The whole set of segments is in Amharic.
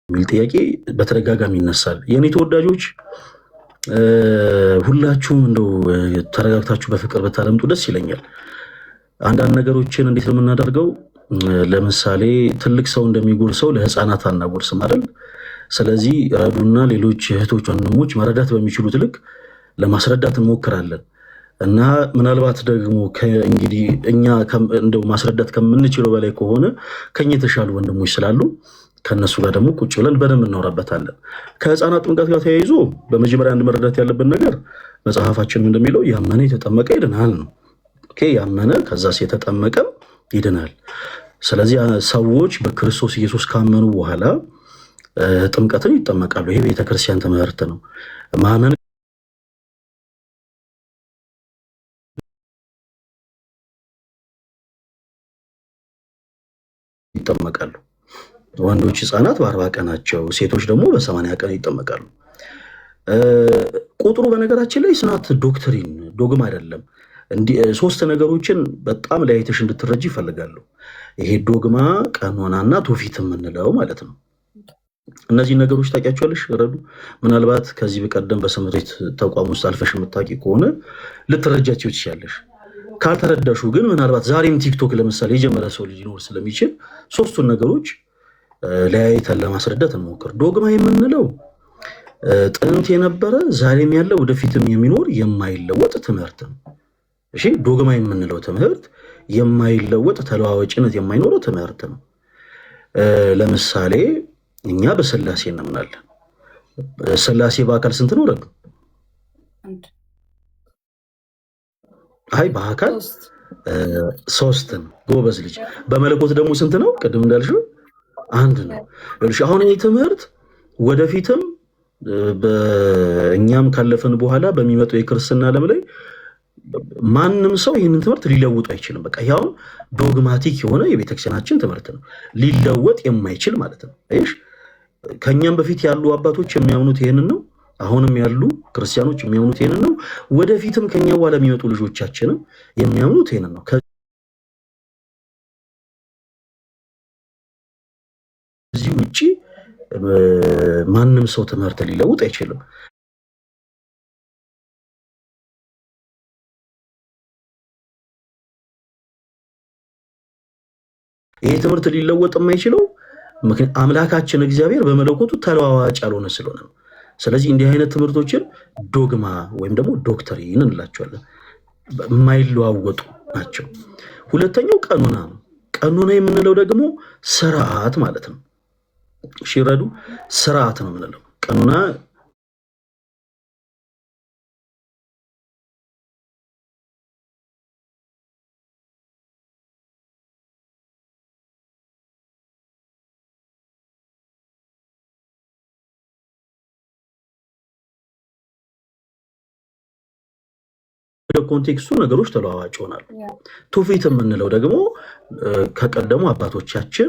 የሚል ጥያቄ በተደጋጋሚ ይነሳል። የኔ ተወዳጆች ሁላችሁም እንደው ተረጋግታችሁ በፍቅር ብታደምጡ ደስ ይለኛል። አንዳንድ ነገሮችን እንዴት ነው የምናደርገው? ለምሳሌ ትልቅ ሰው እንደሚጎርሰው ለህፃናት አናጎርስም አይደል? ስለዚህ ረዱና ሌሎች እህቶች ወንድሞች መረዳት በሚችሉት ልክ ለማስረዳት እንሞክራለን እና ምናልባት ደግሞ እንግዲህ እኛ እንደው ማስረዳት ከምንችለው በላይ ከሆነ ከኛ የተሻሉ ወንድሞች ስላሉ ከነሱ ጋር ደግሞ ቁጭ ብለን በደንብ እናወራበታለን። ከህፃናት ጥምቀት ጋር ተያይዞ በመጀመሪያ አንድ መረዳት ያለብን ነገር መጽሐፋችን እንደሚለው ያመነ የተጠመቀ ይድናል ነው። ኦኬ፣ ያመነ ከዛስ የተጠመቀ ይድናል። ስለዚህ ሰዎች በክርስቶስ ኢየሱስ ካመኑ በኋላ ጥምቀትን ይጠመቃሉ። ይሄ ቤተክርስቲያን ትምህርት ነው። ማመን ይጠመቃሉ። ወንዶች ህፃናት በ40 ቀናቸው፣ ሴቶች ደግሞ በ80 ቀን ይጠመቃሉ። ቁጥሩ በነገራችን ላይ ስናት ዶክትሪን ዶግም አይደለም። ሶስት ነገሮችን በጣም ለያይተሽ እንድትረጂ ይፈልጋሉ። ይሄ ዶግማ፣ ቀኖናና ትውፊት የምንለው ማለት ነው። እነዚህ ነገሮች ታውቂያቸዋለሽ ረዱ? ምናልባት ከዚህ በቀደም በስምሬት ተቋም ውስጥ አልፈሽ የምታውቂ ከሆነ ልትረጃቸው ትችያለሽ። ካልተረዳሹ ግን ምናልባት ዛሬም ቲክቶክ ለምሳሌ የጀመረ ሰው ሊኖር ስለሚችል ሶስቱን ነገሮች ለያይተን ለማስረዳት እንሞክር። ዶግማ የምንለው ጥንት የነበረ ዛሬም ያለ ወደፊትም የሚኖር የማይለወጥ ትምህርት ነው። እሺ፣ ዶግማ የምንለው ትምህርት የማይለወጥ ተለዋዋጭነት የማይኖረው ትምህርት ነው። ለምሳሌ እኛ በስላሴ እናምናለን። ስላሴ በአካል ስንት ነው ረዱ? አይ በአካል ሶስት ነው። ጎበዝ ልጅ። በመለኮት ደግሞ ስንት ነው? ቅድም እንዳልሽው አንድ ነው። አሁን ይህ ትምህርት ወደፊትም በእኛም ካለፈን በኋላ በሚመጣው የክርስትና ዓለም ላይ ማንም ሰው ይህንን ትምህርት ሊለውጡ አይችልም። በቃ ያው ዶግማቲክ የሆነ የቤተክርስቲያናችን ትምህርት ነው፣ ሊለወጥ የማይችል ማለት ነው። አይሽ ከኛም በፊት ያሉ አባቶች የሚያምኑት ይሄንን ነው። አሁንም ያሉ ክርስቲያኖች የሚያምኑት ይሄንን ነው። ወደፊትም ከኛ በኋላ የሚመጡ ልጆቻችንም የሚያምኑት ይሄንን ነው። ከዚህ ውጪ ማንም ሰው ትምህርት ሊለውጥ አይችልም። ይሄ ትምህርት ሊለወጥ የማይችለው ምክንያት አምላካችን እግዚአብሔር በመለኮቱ ተለዋዋጭ ያልሆነ ስለሆነ ነው። ስለዚህ እንዲህ አይነት ትምህርቶችን ዶግማ ወይም ደግሞ ዶክትሪን እንላቸዋለን። የማይለዋወጡ ናቸው። ሁለተኛው ቀኖና ነው። ቀኖና የምንለው ደግሞ ስርዓት ማለት ነው። ሽረዱ ስርዓት ነው የምንለው ቀኖና ኮንቴክስቱ ነገሮች ተለዋዋጭ ይሆናሉ። ትውፊት የምንለው ደግሞ ከቀደሙ አባቶቻችን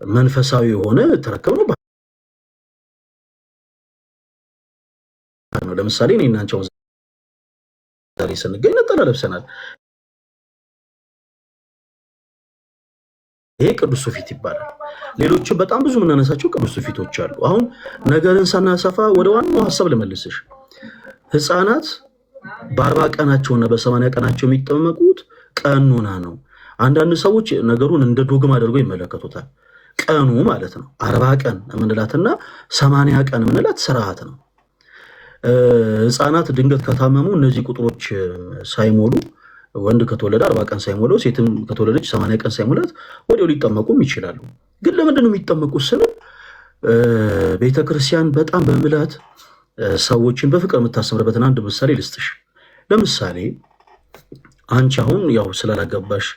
መንፈሳዊ የሆነ ተረከብነው ነው። ለምሳሌ እኔ እና አንቺ ዛሬ ስንገኝ ነጠላ ለብሰናል። ይሄ ቅዱስ ትውፊት ይባላል። ሌሎችም በጣም ብዙ የምናነሳቸው ቅዱስ ትውፊቶች አሉ። አሁን ነገርን ሳናሰፋ ወደ ዋናው ሀሳብ ልመልስሽ። ህፃናት በ40 ቀናቸውና በ80 ቀናቸው የሚጠመቁት ቀኖና ነው። አንዳንድ ሰዎች ነገሩን እንደ ዶግማ አድርገው ይመለከቱታል። ቀኑ ማለት ነው 40 ቀን የምንላትና 80 ቀን የምንላት ስርዓት ነው። ህፃናት ድንገት ከታመሙ እነዚህ ቁጥሮች ሳይሞሉ ወንድ ከተወለደ 40 ቀን ሳይሞላው ሴትም ከተወለደች 80 ቀን ሳይሞላት ወዲያው ሊጠመቁም ይችላሉ። ግን ለምንድን ነው የሚጠመቁት ስንል ቤተክርስቲያን በጣም በምላት ሰዎችን በፍቅር የምታስተምርበትን አንድ ምሳሌ ልስጥሽ። ለምሳሌ አንቺ አሁን ያው ስላላገባሽ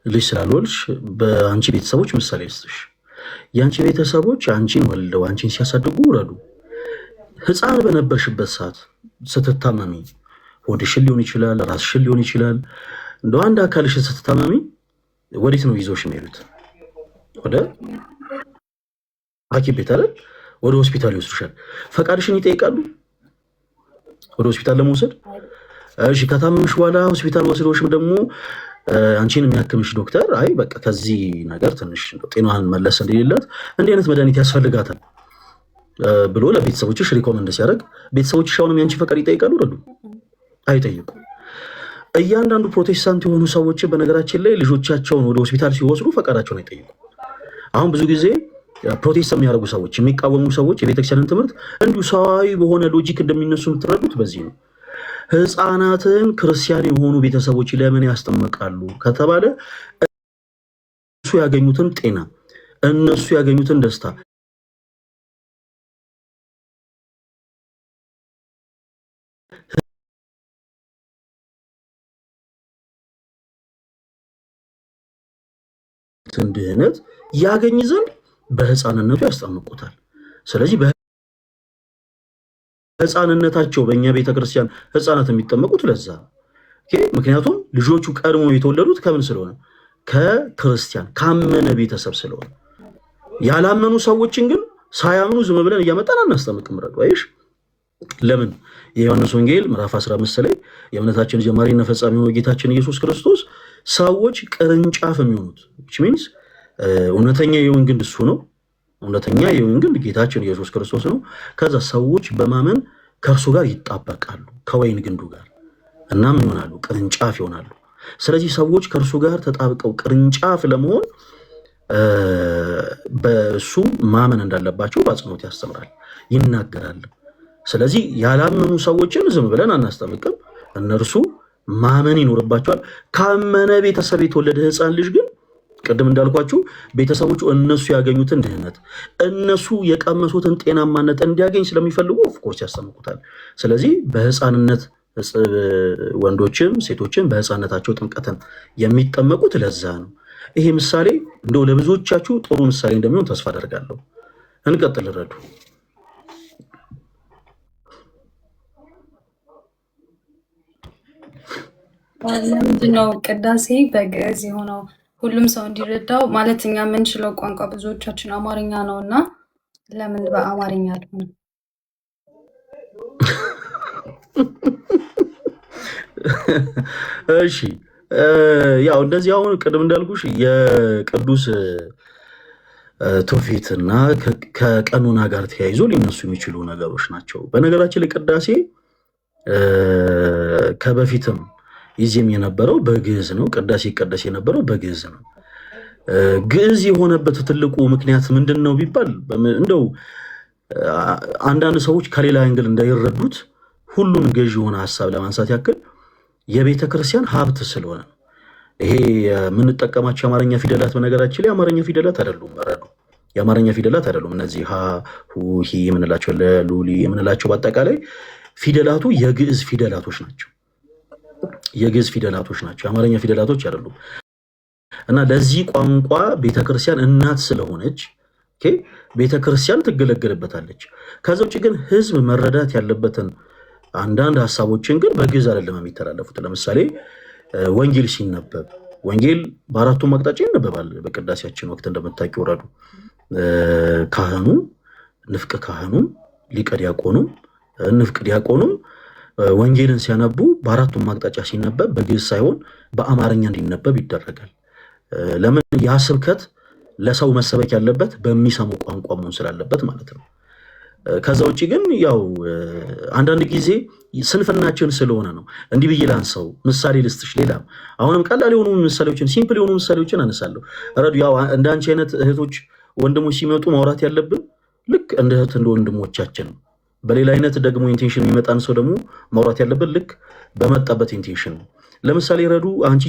ልጅ ስላልወልሽ በአንቺ ቤተሰቦች ምሳሌ ልስጥሽ። የአንቺ ቤተሰቦች አንቺን ወልደው አንቺን ሲያሳድጉ ረዱ። ህፃን በነበርሽበት ሰዓት ስትታመሚ ሆድሽን ሊሆን ይችላል፣ ራስሽን ሊሆን ይችላል፣ እንደው አንድ አካልሽን ስትታመሚ ወዴት ነው ይዞሽ የሚሄዱት? ወደ ሐኪም ቤት አይደል? ወደ ሆስፒታል ይወስዱሻል። ፈቃድሽን ይጠይቃሉ ወደ ሆስፒታል ለመውሰድ። እሺ ከታመምሽ በኋላ ሆስፒታል ወስዶሽም ደግሞ አንቺን የሚያክምሽ ዶክተር አይ በቃ ከዚህ ነገር ትንሽ ጤናዋን መለስ እንዲልለት እንዲህ አይነት መድኃኒት ያስፈልጋታል ብሎ ለቤተሰቦችሽ ሪኮመንድ ሲያደርግ ቤተሰቦችሽ አሁንም ያንቺ ፈቃድ ይጠይቃሉ? ረዱ አይጠይቁ። እያንዳንዱ ፕሮቴስታንት የሆኑ ሰዎች በነገራችን ላይ ልጆቻቸውን ወደ ሆስፒታል ሲወስዱ ፈቃዳቸውን አይጠይቁ። አሁን ብዙ ጊዜ ፕሮቴስት የሚያደርጉ ሰዎች የሚቃወሙ ሰዎች የቤተክርስቲያንን ትምህርት እንዲሁ ሰዋዊ በሆነ ሎጂክ እንደሚነሱ የምትረዱት በዚህ ነው። ህፃናትን ክርስቲያን የሆኑ ቤተሰቦች ለምን ያስጠምቃሉ ከተባለ እነሱ ያገኙትን ጤና እነሱ ያገኙትን ደስታ ድህነት ያገኝ ዘንድ በህፃንነቱ ያስጠምቁታል። ስለዚህ በህፃንነታቸው በእኛ ቤተክርስቲያን ህፃናት የሚጠመቁት ለዛ ምክንያቱም ልጆቹ ቀድሞ የተወለዱት ከምን ስለሆነ ከክርስቲያን ካመነ ቤተሰብ ስለሆነ። ያላመኑ ሰዎችን ግን ሳያምኑ ዝም ብለን እያመጣን አናስጠምቅም። ረዱ አይሽ ለምን? የዮሐንስ ወንጌል ምዕራፍ 15 ላይ የእምነታችን ጀማሪና ፈጻሚ የሆነው ጌታችን ኢየሱስ ክርስቶስ ሰዎች ቅርንጫፍ የሚሆኑት which means እውነተኛ የወይን ግንድ እሱ ነው። እውነተኛ የወይን ግንድ ጌታችን ኢየሱስ ክርስቶስ ነው። ከዛ ሰዎች በማመን ከእርሱ ጋር ይጣበቃሉ ከወይን ግንዱ ጋር እና ምን ይሆናሉ? ቅርንጫፍ ይሆናሉ። ስለዚህ ሰዎች ከእርሱ ጋር ተጣብቀው ቅርንጫፍ ለመሆን በእሱ ማመን እንዳለባቸው በአጽንኦት ያስተምራል ይናገራል። ስለዚህ ያላመኑ ሰዎችን ዝም ብለን አናስጠምቅም። እነርሱ ማመን ይኖርባቸዋል። ካመነ ቤተሰብ የተወለደ ህፃን ልጅ ግን ቅድም እንዳልኳችሁ ቤተሰቦቹ እነሱ ያገኙትን ድህነት እነሱ የቀመሱትን ጤናማነት እንዲያገኝ ስለሚፈልጉ ኦፍኮርስ ያስጠምቁታል። ስለዚህ በህፃንነት ወንዶችም ሴቶችም በህፃንነታቸው ጥምቀትን የሚጠመቁት ለዛ ነው። ይሄ ምሳሌ እንደው ለብዙዎቻችሁ ጥሩ ምሳሌ እንደሚሆን ተስፋ አደርጋለሁ። እንቀጥል። ረዱ ለምንድነው ቅዳሴ በግዕዝ የሆነው? ሁሉም ሰው እንዲረዳው ማለት እኛ የምንችለው ቋንቋ ብዙዎቻችን አማርኛ ነው እና ለምን በአማርኛ አልሆነም? እሺ ያው እንደዚህ አሁን ቅድም እንዳልኩሽ የቅዱስ ትውፊትና ከቀኖና ጋር ተያይዞ ሊነሱ የሚችሉ ነገሮች ናቸው። በነገራችን ላይ ቅዳሴ ከበፊትም ይዜም የነበረው በግዕዝ ነው። ቅዳሴ ይቀደስ የነበረው በግዕዝ ነው። ግዕዝ የሆነበት ትልቁ ምክንያት ምንድን ነው ቢባል እንደው አንዳንድ ሰዎች ከሌላ አንግል እንዳይረዱት ሁሉን ገዢ የሆነ ሀሳብ ለማንሳት ያክል የቤተ ክርስቲያን ሀብት ስለሆነ ነው። ይሄ የምንጠቀማቸው የአማርኛ ፊደላት በነገራችን ላይ የአማርኛ ፊደላት አይደሉም። ረዱ የአማርኛ ፊደላት አይደሉም። እነዚህ ሀ ሁ ሂ የምንላቸው ለሉሊ የምንላቸው በአጠቃላይ ፊደላቱ የግዕዝ ፊደላቶች ናቸው። የግዕዝ ፊደላቶች ናቸው፣ የአማርኛ ፊደላቶች አይደሉም። እና ለዚህ ቋንቋ ቤተክርስቲያን እናት ስለሆነች ቤተክርስቲያን ትገለገልበታለች። ከዛ ውጭ ግን ህዝብ መረዳት ያለበትን አንዳንድ ሀሳቦችን ግን በግዕዝ አይደለም የሚተላለፉት። ለምሳሌ ወንጌል ሲነበብ ወንጌል በአራቱም አቅጣጫ ይነበባል። በቅዳሴያችን ወቅት እንደምታውቂው ረዱ ካህኑ ንፍቅ ካህኑም ሊቀ ዲያቆኑም ንፍቅ ዲያቆኑም ወንጌልን ሲያነቡ በአራቱም አቅጣጫ ሲነበብ በግዕዝ ሳይሆን በአማርኛ እንዲነበብ ይደረጋል። ለምን? ያ ስብከት ለሰው መሰበክ ያለበት በሚሰሙ ቋንቋ መሆን ስላለበት ማለት ነው። ከዛ ውጭ ግን ያው አንዳንድ ጊዜ ስንፍናችን ስለሆነ ነው። እንዲህ ብዬ ላንሳው ምሳሌ ልስጥሽ። ሌላም አሁንም ቀላል የሆኑ ምሳሌዎችን ሲምፕል የሆኑ ምሳሌዎችን አነሳለሁ። ረዱ ያው እንደ አንቺ አይነት እህቶች ወንድሞች ሲመጡ ማውራት ያለብን ልክ እንደ እህት እንደ ወንድሞቻችን ነው። በሌላ አይነት ደግሞ ኢንቴንሽን የሚመጣን ሰው ደግሞ ማውራት ያለብን ልክ በመጣበት ኢንቴንሽን ነው። ለምሳሌ ረዱ አንቺ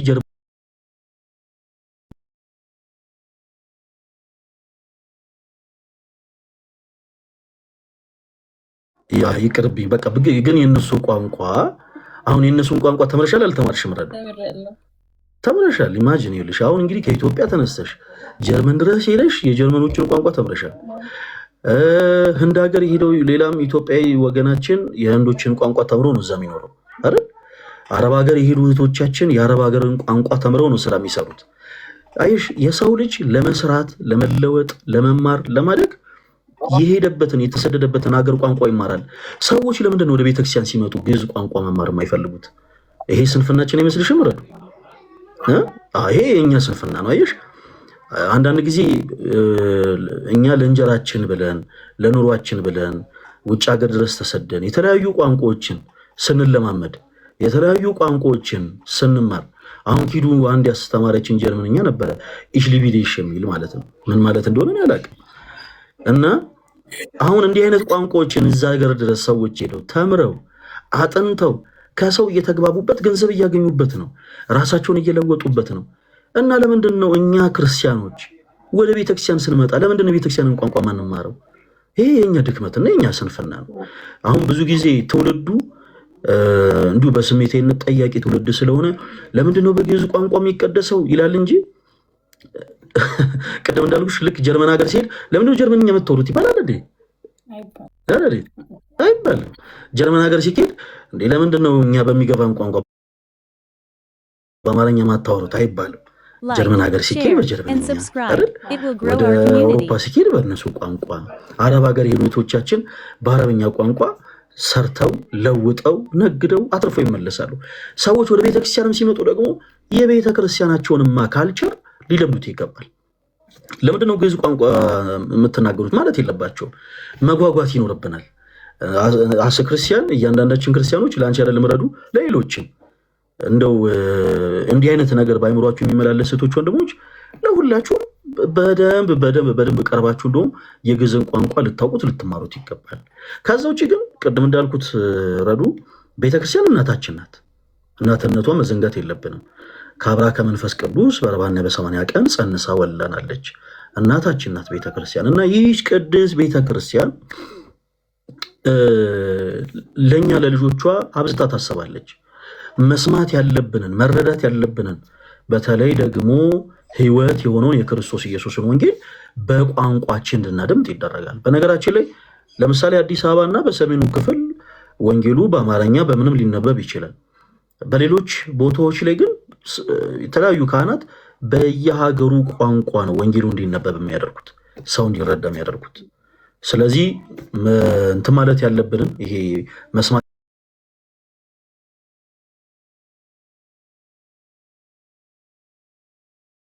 ይቅርብኝ በቃ ግን የነሱ ቋንቋ አሁን የነሱን ቋንቋ ተምረሻል አልተማርሽም? ረዱ ተምረሻል። ኢማጂን ይልሽ አሁን እንግዲህ ከኢትዮጵያ ተነስተሽ ጀርመን ድረስ ሄደሽ የጀርመኖችን ቋንቋ ተምረሻል። ህንድ ሀገር ሄደው ሌላም ኢትዮጵያዊ ወገናችን የህንዶችን ቋንቋ ተምሮ ነው እዛ የሚኖረው አይደል? አረብ ሀገር የሄዱ እህቶቻችን የአረብ ሀገርን ቋንቋ ተምረው ነው ስራ የሚሰሩት። አይሽ የሰው ልጅ ለመስራት ለመለወጥ ለመማር ለማደግ የሄደበትን የተሰደደበትን ሀገር ቋንቋ ይማራል። ሰዎች ለምንድን ነው ወደ ቤተክርስቲያን ሲመጡ ግዕዝ ቋንቋ መማር የማይፈልጉት? ይሄ ስንፍናችን አይመስልሽም? ረዱ ይሄ የእኛ ስንፍና ነው። አየሽ፣ አንዳንድ ጊዜ እኛ ለእንጀራችን ብለን ለኑሯችን ብለን ውጭ ሀገር ድረስ ተሰደን የተለያዩ ቋንቋዎችን ስንለማመድ የተለያዩ ቋንቋዎችን ስንማር አሁን ኪዱ አንድ ያስተማረችን ጀርመንኛ ነበረ ኢሽሊቢዴሽ የሚል ማለት ነው። ምን ማለት እንደሆነ አላውቅም። እና አሁን እንዲህ አይነት ቋንቋዎችን እዛ ሀገር ድረስ ሰዎች ሄደው ተምረው አጥንተው ከሰው እየተግባቡበት ገንዘብ እያገኙበት ነው፣ ራሳቸውን እየለወጡበት ነው። እና ለምንድን ነው እኛ ክርስቲያኖች ወደ ቤተክርስቲያን ስንመጣ ለምንድን ነው ቤተክርስቲያንን ቋንቋ ማንማረው? ይሄ የኛ ድክመትና የኛ ስንፍና ነው። አሁን ብዙ ጊዜ ትውልዱ እንዲሁ በስሜቴነት ጠያቂ ትውልድ ስለሆነ ለምንድን ነው በግዕዝ ቋንቋ የሚቀደሰው ይላል እንጂ ቀደም እንዳልኩሽ ልክ ጀርመን ሀገር ሲሄድ ለምንድን ነው ጀርመንኛ የምትወሩት ይባላል እንዴ? አይባልም። ጀርመን ሀገር ሲሄድ እንዴ ለምንድን ነው እኛ በሚገባን ቋንቋ በአማርኛ ማታወሩት አይባልም። ጀርመን ሀገር ሲሄድ በጀርመንኛ አይደል? ወደ አውሮፓ ሲሄድ በእነሱ ቋንቋ፣ አረብ ሀገር የሄዱቶቻችን በአረብኛ ቋንቋ ሰርተው ለውጠው ነግደው አትርፈው ይመለሳሉ። ሰዎች ወደ ቤተክርስቲያንም ሲመጡ ደግሞ የቤተክርስቲያናቸውንማ ካልቸር ሊለምዱት ይገባል። ለምንድነው ግዕዝ ቋንቋ የምትናገሩት ማለት የለባቸውም። መጓጓት ይኖርብናል። አስ ክርስቲያን እያንዳንዳችን ክርስቲያኖች ለአንቺ አይደለም ረዱ ለሌሎችም እንደው እንዲህ አይነት ነገር ባይምሯችሁ የሚመላለስ ሴቶች ወንድሞች ለሁላችሁም በደንብ ቀርባችሁ እንደውም የግዕዝን ቋንቋ ልታውቁት ልትማሩት ይገባል። ከዛ ውጭ ግን ቅድም እንዳልኩት ረዱ ቤተክርስቲያን እናታችን ናት። እናትነቷ መዘንጋት የለብንም። ከአብራ ከመንፈስ ቅዱስ በ40 እና በ80 ቀን ጸንሳ ወለናለች። እናታችን ናት ቤተክርስቲያን። እና ይህች ቅድስት ቤተክርስቲያን ለእኛ ለልጆቿ አብዝታ ታስባለች። መስማት ያለብንን መረዳት ያለብንን በተለይ ደግሞ ሕይወት የሆነውን የክርስቶስ ኢየሱስን ወንጌል በቋንቋችን እንድናደምጥ ይደረጋል። በነገራችን ላይ ለምሳሌ አዲስ አበባ እና በሰሜኑ ክፍል ወንጌሉ በአማርኛ በምንም ሊነበብ ይችላል። በሌሎች ቦታዎች ላይ ግን የተለያዩ ካህናት በየሀገሩ ቋንቋ ነው ወንጌሉ እንዲነበብ የሚያደርጉት፣ ሰው እንዲረዳ የሚያደርጉት። ስለዚህ እንትን ማለት ያለብንን ይሄ መስማት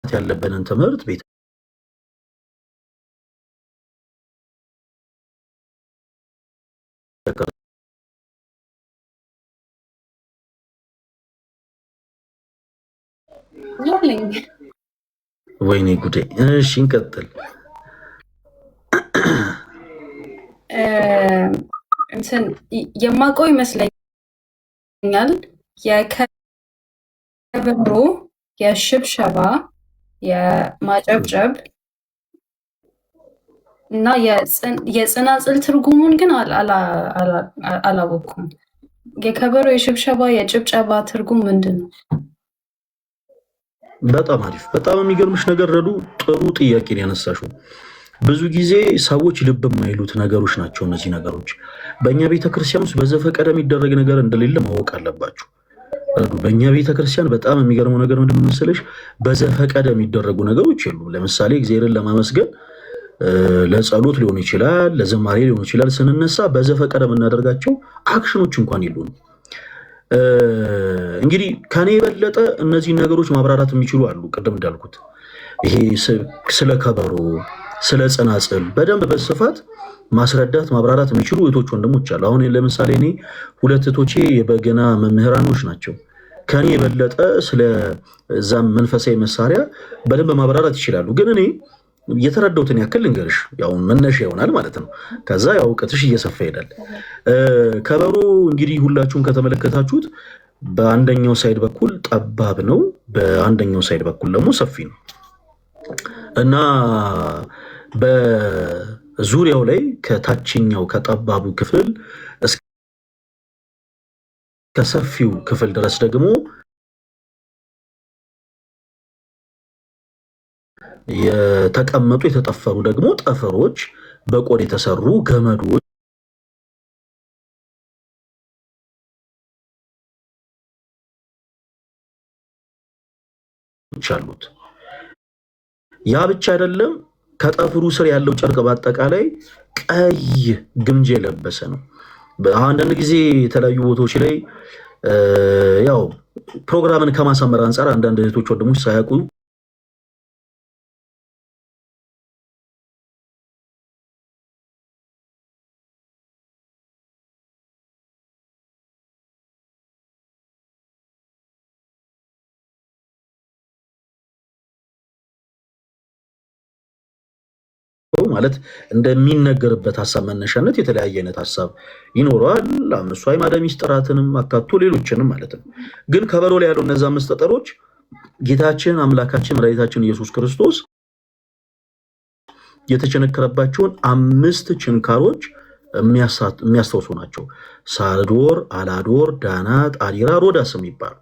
ያለብንን ትምህርት ቤት ወይኔ ጉዴ። እሺ እንቀጥል። እንትን የማውቀው ይመስለኛል የከበሮ፣ የሽብሸባ፣ የማጨብጨብ እና የጽናጽል ትርጉሙን ግን አላወኩም። የከበሮ፣ የሽብሸባ፣ የጭብጨባ ትርጉም ምንድን ነው? በጣም አሪፍ። በጣም የሚገርምሽ ነገር ረዱ ጥሩ ጥያቄ ነው ያነሳሽው። ብዙ ጊዜ ሰዎች ልብ የማይሉት ነገሮች ናቸው እነዚህ ነገሮች። በእኛ ቤተክርስቲያን ውስጥ በዘፈቀደ የሚደረግ ነገር እንደሌለ ማወቅ አለባችሁ። በእኛ ቤተክርስቲያን በጣም የሚገርመው ነገር ምንድን መሰለሽ? በዘፈቀደ የሚደረጉ ነገሮች የሉም። ለምሳሌ እግዚአብሔርን ለማመስገን ለጸሎት ሊሆን ይችላል፣ ለዝማሬ ሊሆን ይችላል። ስንነሳ በዘፈቀደ የምናደርጋቸው አክሽኖች እንኳን የሉንም። እንግዲህ ከኔ የበለጠ እነዚህን ነገሮች ማብራራት የሚችሉ አሉ። ቅድም እንዳልኩት ይሄ ስለ ከበሮ፣ ስለ ጽናጽል በደንብ በስፋት ማስረዳት ማብራራት የሚችሉ እህቶች ወንድሞች አሉ። አሁን ለምሳሌ እኔ 2 እህቶቼ የበገና መምህራኖች ናቸው። ከኔ የበለጠ ስለዛም መንፈሳዊ መሳሪያ በደንብ ማብራራት ይችላሉ። ግን እኔ የተረዳሁትን ያክል ልንገርሽ፣ ያው መነሻ ይሆናል ማለት ነው። ከዛ ያው እውቀትሽ እየሰፋ ይሄዳል። ከበሮ እንግዲህ ሁላችሁም ከተመለከታችሁት በአንደኛው ሳይድ በኩል ጠባብ ነው፣ በአንደኛው ሳይድ በኩል ደግሞ ሰፊ ነው እና በዙሪያው ላይ ከታችኛው ከጠባቡ ክፍል እስከ ሰፊው ክፍል ድረስ ደግሞ የተቀመጡ የተጠፈሩ ደግሞ ጠፈሮች በቆዳ የተሰሩ ገመዶች አሉት። ያ ብቻ አይደለም። ከጠፍሩ ስር ያለው ጨርቅ በአጠቃላይ ቀይ ግምጃ የለበሰ ነው። አንዳንድ ጊዜ የተለያዩ ቦታዎች ላይ ያው ፕሮግራምን ከማሳመር አንጻር አንዳንድ እህቶች ወንድሞች ሳያውቁ ማለት እንደሚነገርበት ሐሳብ መነሻነት የተለያየ አይነት ሐሳብ ይኖረዋል። አምስቱ አዕማደ ምስጢራትንም አካቶ ሌሎችንም ማለት ነው። ግን ከበሮ ላይ ያለው እነዛ አምስት ጠጠሮች ጌታችን አምላካችን መድኃኒታችን ኢየሱስ ክርስቶስ የተቸነከረባቸውን 5 ችንካሮች የሚያስታውሱ ናቸው። ሳዶር፣ አላዶር፣ ዳናት፣ አዲራ፣ ሮዳስ የሚባሉ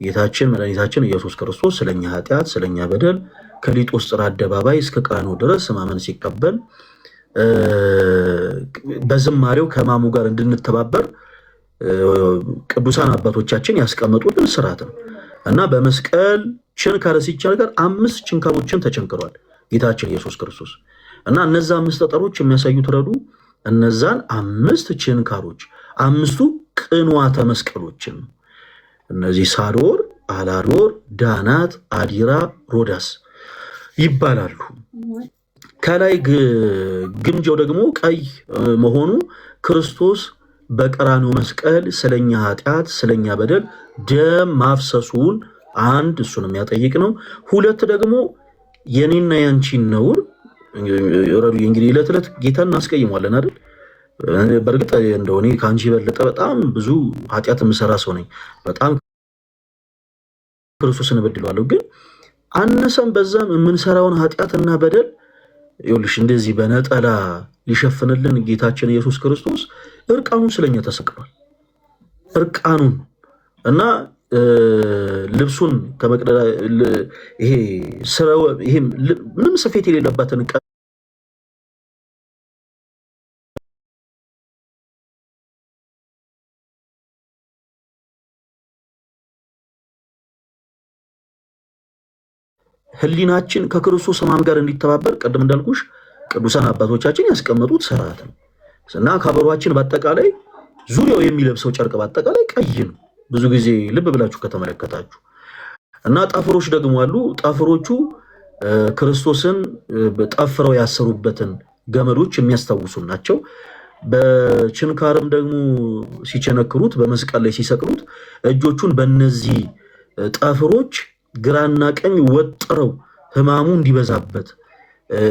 ጌታችን መድኃኒታችን ኢየሱስ ክርስቶስ ስለኛ ኃጢአት ስለኛ በደል ከሊጦስጥራ አደባባይ እስከ ቀራንዮ ድረስ ሕማምን ሲቀበል በዝማሬው ከሕማሙ ጋር እንድንተባበር ቅዱሳን አባቶቻችን ያስቀመጡልን ስርዓት ነው እና በመስቀል ችንካር ሲቸነከር 5 ችንካሮችን ተቸንክሯል ጌታችን ኢየሱስ ክርስቶስ እና እነዛ 5 ጠጠሮች የሚያሳዩት ረዱ እነዛን 5 ችንካሮች 5ቱ ቅንዋተ መስቀሎችን እነዚህ ሳዶር፣ አላዶር፣ ዳናት፣ አዲራ፣ ሮዳስ ይባላሉ። ከላይ ግምጃው ደግሞ ቀይ መሆኑ ክርስቶስ በቀራንዮ መስቀል ስለኛ ኃጢአት ስለኛ በደል ደም ማፍሰሱን አንድ እሱን የሚያጠይቅ ነው። ሁለት ደግሞ የኔና ያንቺን ነውር እንግዲህ ዕለት ዕለት ጌታን እናስቀይሟለን አይደል? በእርግጥ እንደሆነ ከአንቺ የበለጠ በጣም ብዙ ኃጢአት የምሰራ ሰው ነኝ። በጣም ክርስቶስን እበድለዋለሁ። ግን አነሰም በዛም የምንሰራውን ኃጢአትና በደል ይኸውልሽ እንደዚህ በነጠላ ሊሸፍንልን ጌታችን ኢየሱስ ክርስቶስ እርቃኑን ስለኛ ተሰቅሏል። እርቃኑን እና ልብሱን ከመቅደላ ይሄ ምንም ስፌት የሌለባትን ህሊናችን ከክርስቶስ ሕማም ጋር እንዲተባበር ቀደም እንዳልኩሽ ቅዱሳን አባቶቻችን ያስቀመጡት ስርዓት ነው እና ከበሯችን በአጠቃላይ ዙሪያው የሚለብሰው ጨርቅ በአጠቃላይ ቀይ ነው። ብዙ ጊዜ ልብ ብላችሁ ከተመለከታችሁ እና ጠፍሮች ደግሞ አሉ። ጠፍሮቹ ክርስቶስን ጠፍረው ያሰሩበትን ገመዶች የሚያስታውሱ ናቸው። በችንካርም ደግሞ ሲቸነክሩት በመስቀል ላይ ሲሰቅሉት እጆቹን በእነዚህ ጠፍሮች ግራና ቀኝ ወጥረው ሕማሙ እንዲበዛበት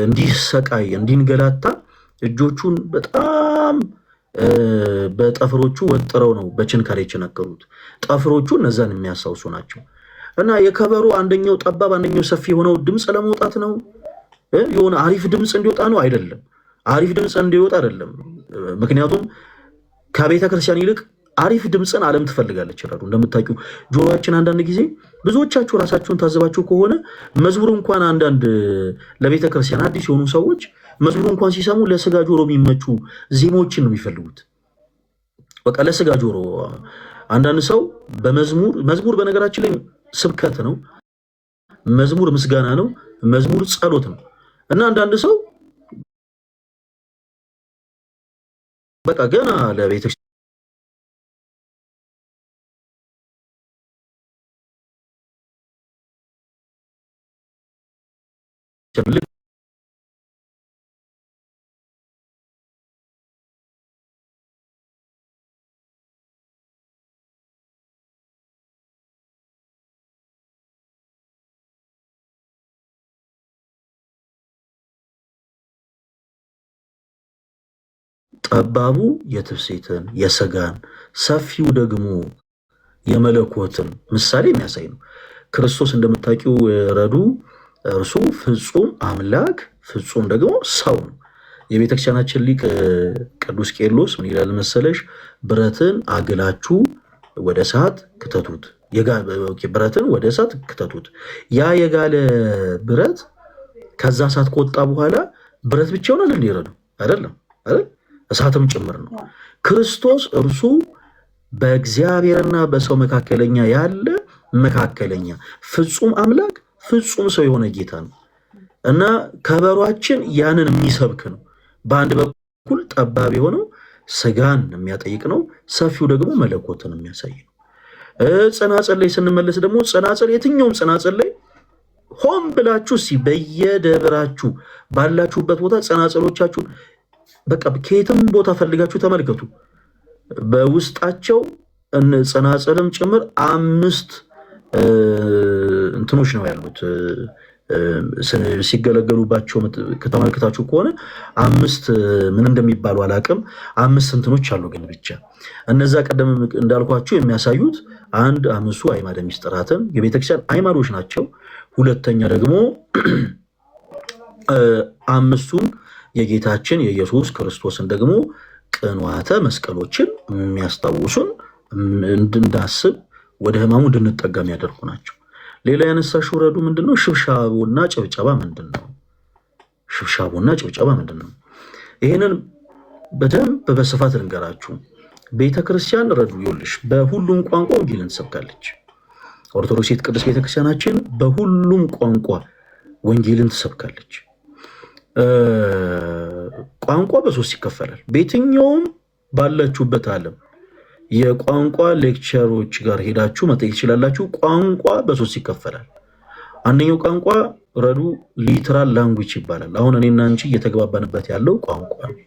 እንዲሰቃይ እንዲንገላታ እጆቹን በጣም በጠፍሮቹ ወጥረው ነው በችንካር የቸነከሩት። ጠፍሮቹ እነዛን የሚያስታውሱ ናቸው እና የከበሮ አንደኛው ጠባብ አንደኛው ሰፊ የሆነው ድምፅ ለመውጣት ነው። የሆነ አሪፍ ድምፅ እንዲወጣ ነው አይደለም። አሪፍ ድምፅ እንዲወጣ አይደለም። ምክንያቱም ከቤተ ክርስቲያን ይልቅ አሪፍ ድምፅን ዓለም ትፈልጋለች። ይላሉ እንደምታውቂው ጆሮአችን አንዳንድ ጊዜ ብዙዎቻችሁ ራሳችሁን ታዘባችሁ ከሆነ መዝሙር እንኳን አንዳንድ ለቤተ ክርስቲያን አዲስ የሆኑ ሰዎች መዝሙር እንኳን ሲሰሙ ለስጋ ጆሮ የሚመቹ ዜማዎችን ነው የሚፈልጉት። በቃ ለስጋ ጆሮ አንዳንድ ሰው መዝሙር በነገራችን ላይ ስብከት ነው፣ መዝሙር ምስጋና ነው፣ መዝሙር ጸሎት ነው እና አንዳንድ ሰው በቃ ገና ለቤተ ጠባቡ የትፍሴትን የስጋን ሰፊው ደግሞ የመለኮትን ምሳሌ የሚያሳይ ነው። ክርስቶስ እንደምታውቂው ረዱ እርሱ ፍጹም አምላክ ፍጹም ደግሞ ሰው ነው። የቤተክርስቲያናችን ሊቅ ቅዱስ ቄርሎስ ምን ይላል መሰለሽ? ብረትን አግላችሁ ወደ እሳት ክተቱት፣ ብረትን ወደ እሳት ክተቱት። ያ የጋለ ብረት ከዛ እሳት ከወጣ በኋላ ብረት ብቻ ይሆናል እንዴ? ረዱ አይደለም አይደል? እሳትም ጭምር ነው። ክርስቶስ እርሱ በእግዚአብሔርና በሰው መካከለኛ ያለ መካከለኛ ፍጹም አምላክ ፍጹም ሰው የሆነ ጌታ ነው። እና ከበሯችን ያንን የሚሰብክ ነው። በአንድ በኩል ጠባብ የሆነው ስጋን የሚያጠይቅ ነው፣ ሰፊው ደግሞ መለኮትን የሚያሳይ ነው። ጽናጽል ላይ ስንመለስ ደግሞ ጽናጽል፣ የትኛውም ጽናጽል ላይ ሆን ብላችሁ በየደብራችሁ ባላችሁበት ቦታ ጽናጽሎቻችሁን በቃ ከየትም ቦታ ፈልጋችሁ ተመልከቱ። በውስጣቸው ጽናጽልም ጭምር 5 እንትኖች ነው ያሉት። ሲገለገሉባቸው ከተመለከታችሁ ከሆነ 5 ምን እንደሚባሉ አላቅም፣ 5 እንትኖች አሉ። ግን ብቻ እነዛ ቀደም እንዳልኳችሁ የሚያሳዩት 5ቱ አዕማደ ምስጢራትን የቤተክርስቲያን አዕማዶች ናቸው። ሁለተኛ ደግሞ 5ቱን የጌታችን የኢየሱስ ክርስቶስን ደግሞ ቅንዋተ መስቀሎችን የሚያስታውሱን እንድናስብ ወደ ሕማሙ እንድንጠጋ የሚያደርጉ ናቸው። ሌላ ያነሳሽው ረዱ ምንድነው? ሽብሻቦና ጭብጨባ ምንድነው? ሽብሻቦና ጭብጨባ ምንድነው? ይህንን በደንብ በስፋት ልንገራችሁ። ቤተክርስቲያን ረዱ ይኸውልሽ በሁሉም ቋንቋ ወንጌልን ትሰብካለች። ኦርቶዶክስ ቅድስት ቤተክርስቲያናችን በሁሉም ቋንቋ ወንጌልን ትሰብካለች። ቋንቋ በ3 ይከፈላል። በየትኛውም ባላችሁበት ዓለም የቋንቋ ሌክቸሮች ጋር ሄዳችሁ መጠየቅ ትችላላችሁ። ቋንቋ በ3 ይከፈላል። አንደኛው ቋንቋ ረዱ ሊትራል ላንጉጅ ይባላል። አሁን እኔና አንቺ እየተግባባንበት ያለው ቋንቋ ነው።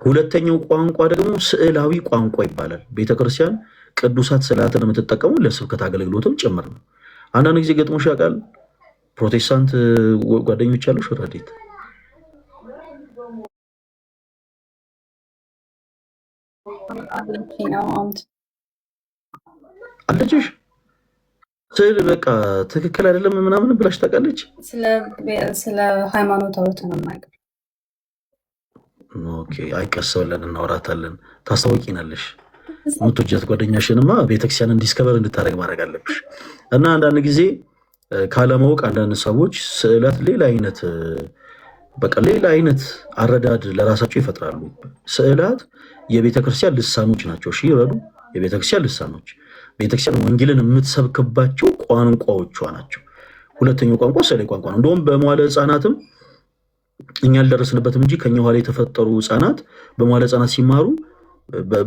ሁለተኛው ቋንቋ ደግሞ ስዕላዊ ቋንቋ ይባላል። ቤተክርስቲያን ቅዱሳት ስዕላትን የምትጠቀሙ ለስብከት አገልግሎትም ጭምር ነው። አንዳንድ ጊዜ ገጥሞሽ ያውቃል? ፕሮቴስታንት ጓደኞች አሉሽ? ረዲት አለችሽ? ስዕል በቃ ትክክል አይደለም ምናምን ብላሽ ታውቃለች? ስለ ሃይማኖታዊ ተነማይቀር ኦኬ፣ አይቀሰውለን እናወራታለን። ታስታውቂናለሽ። የምትወጃት ጓደኛሽንማ ቤተክርስቲያን ዲስከቨር እንድታደርግ ማድረግ አለብሽ። እና አንዳንድ ጊዜ ካለማወቅ አንዳንድ ሰዎች ስዕላት ሌላ አይነት አረዳድ ለራሳቸው ይፈጥራሉ። ስዕላት የቤተክርስቲያን ልሳኖች ናቸው። እሺ ይረዱ፣ የቤተክርስቲያን ልሳኖች፣ ቤተክርስቲያን ወንጌልን የምትሰብክባቸው ቋንቋዎቿ ናቸው። ሁለተኛው ቋንቋ ስዕላዊ ቋንቋ ነው። እንደውም በመዋለ ሕፃናትም እኛ አልደረስንበትም እንጂ ከኛ ኋላ የተፈጠሩ ሕፃናት በመዋለ ሕፃናት ሲማሩ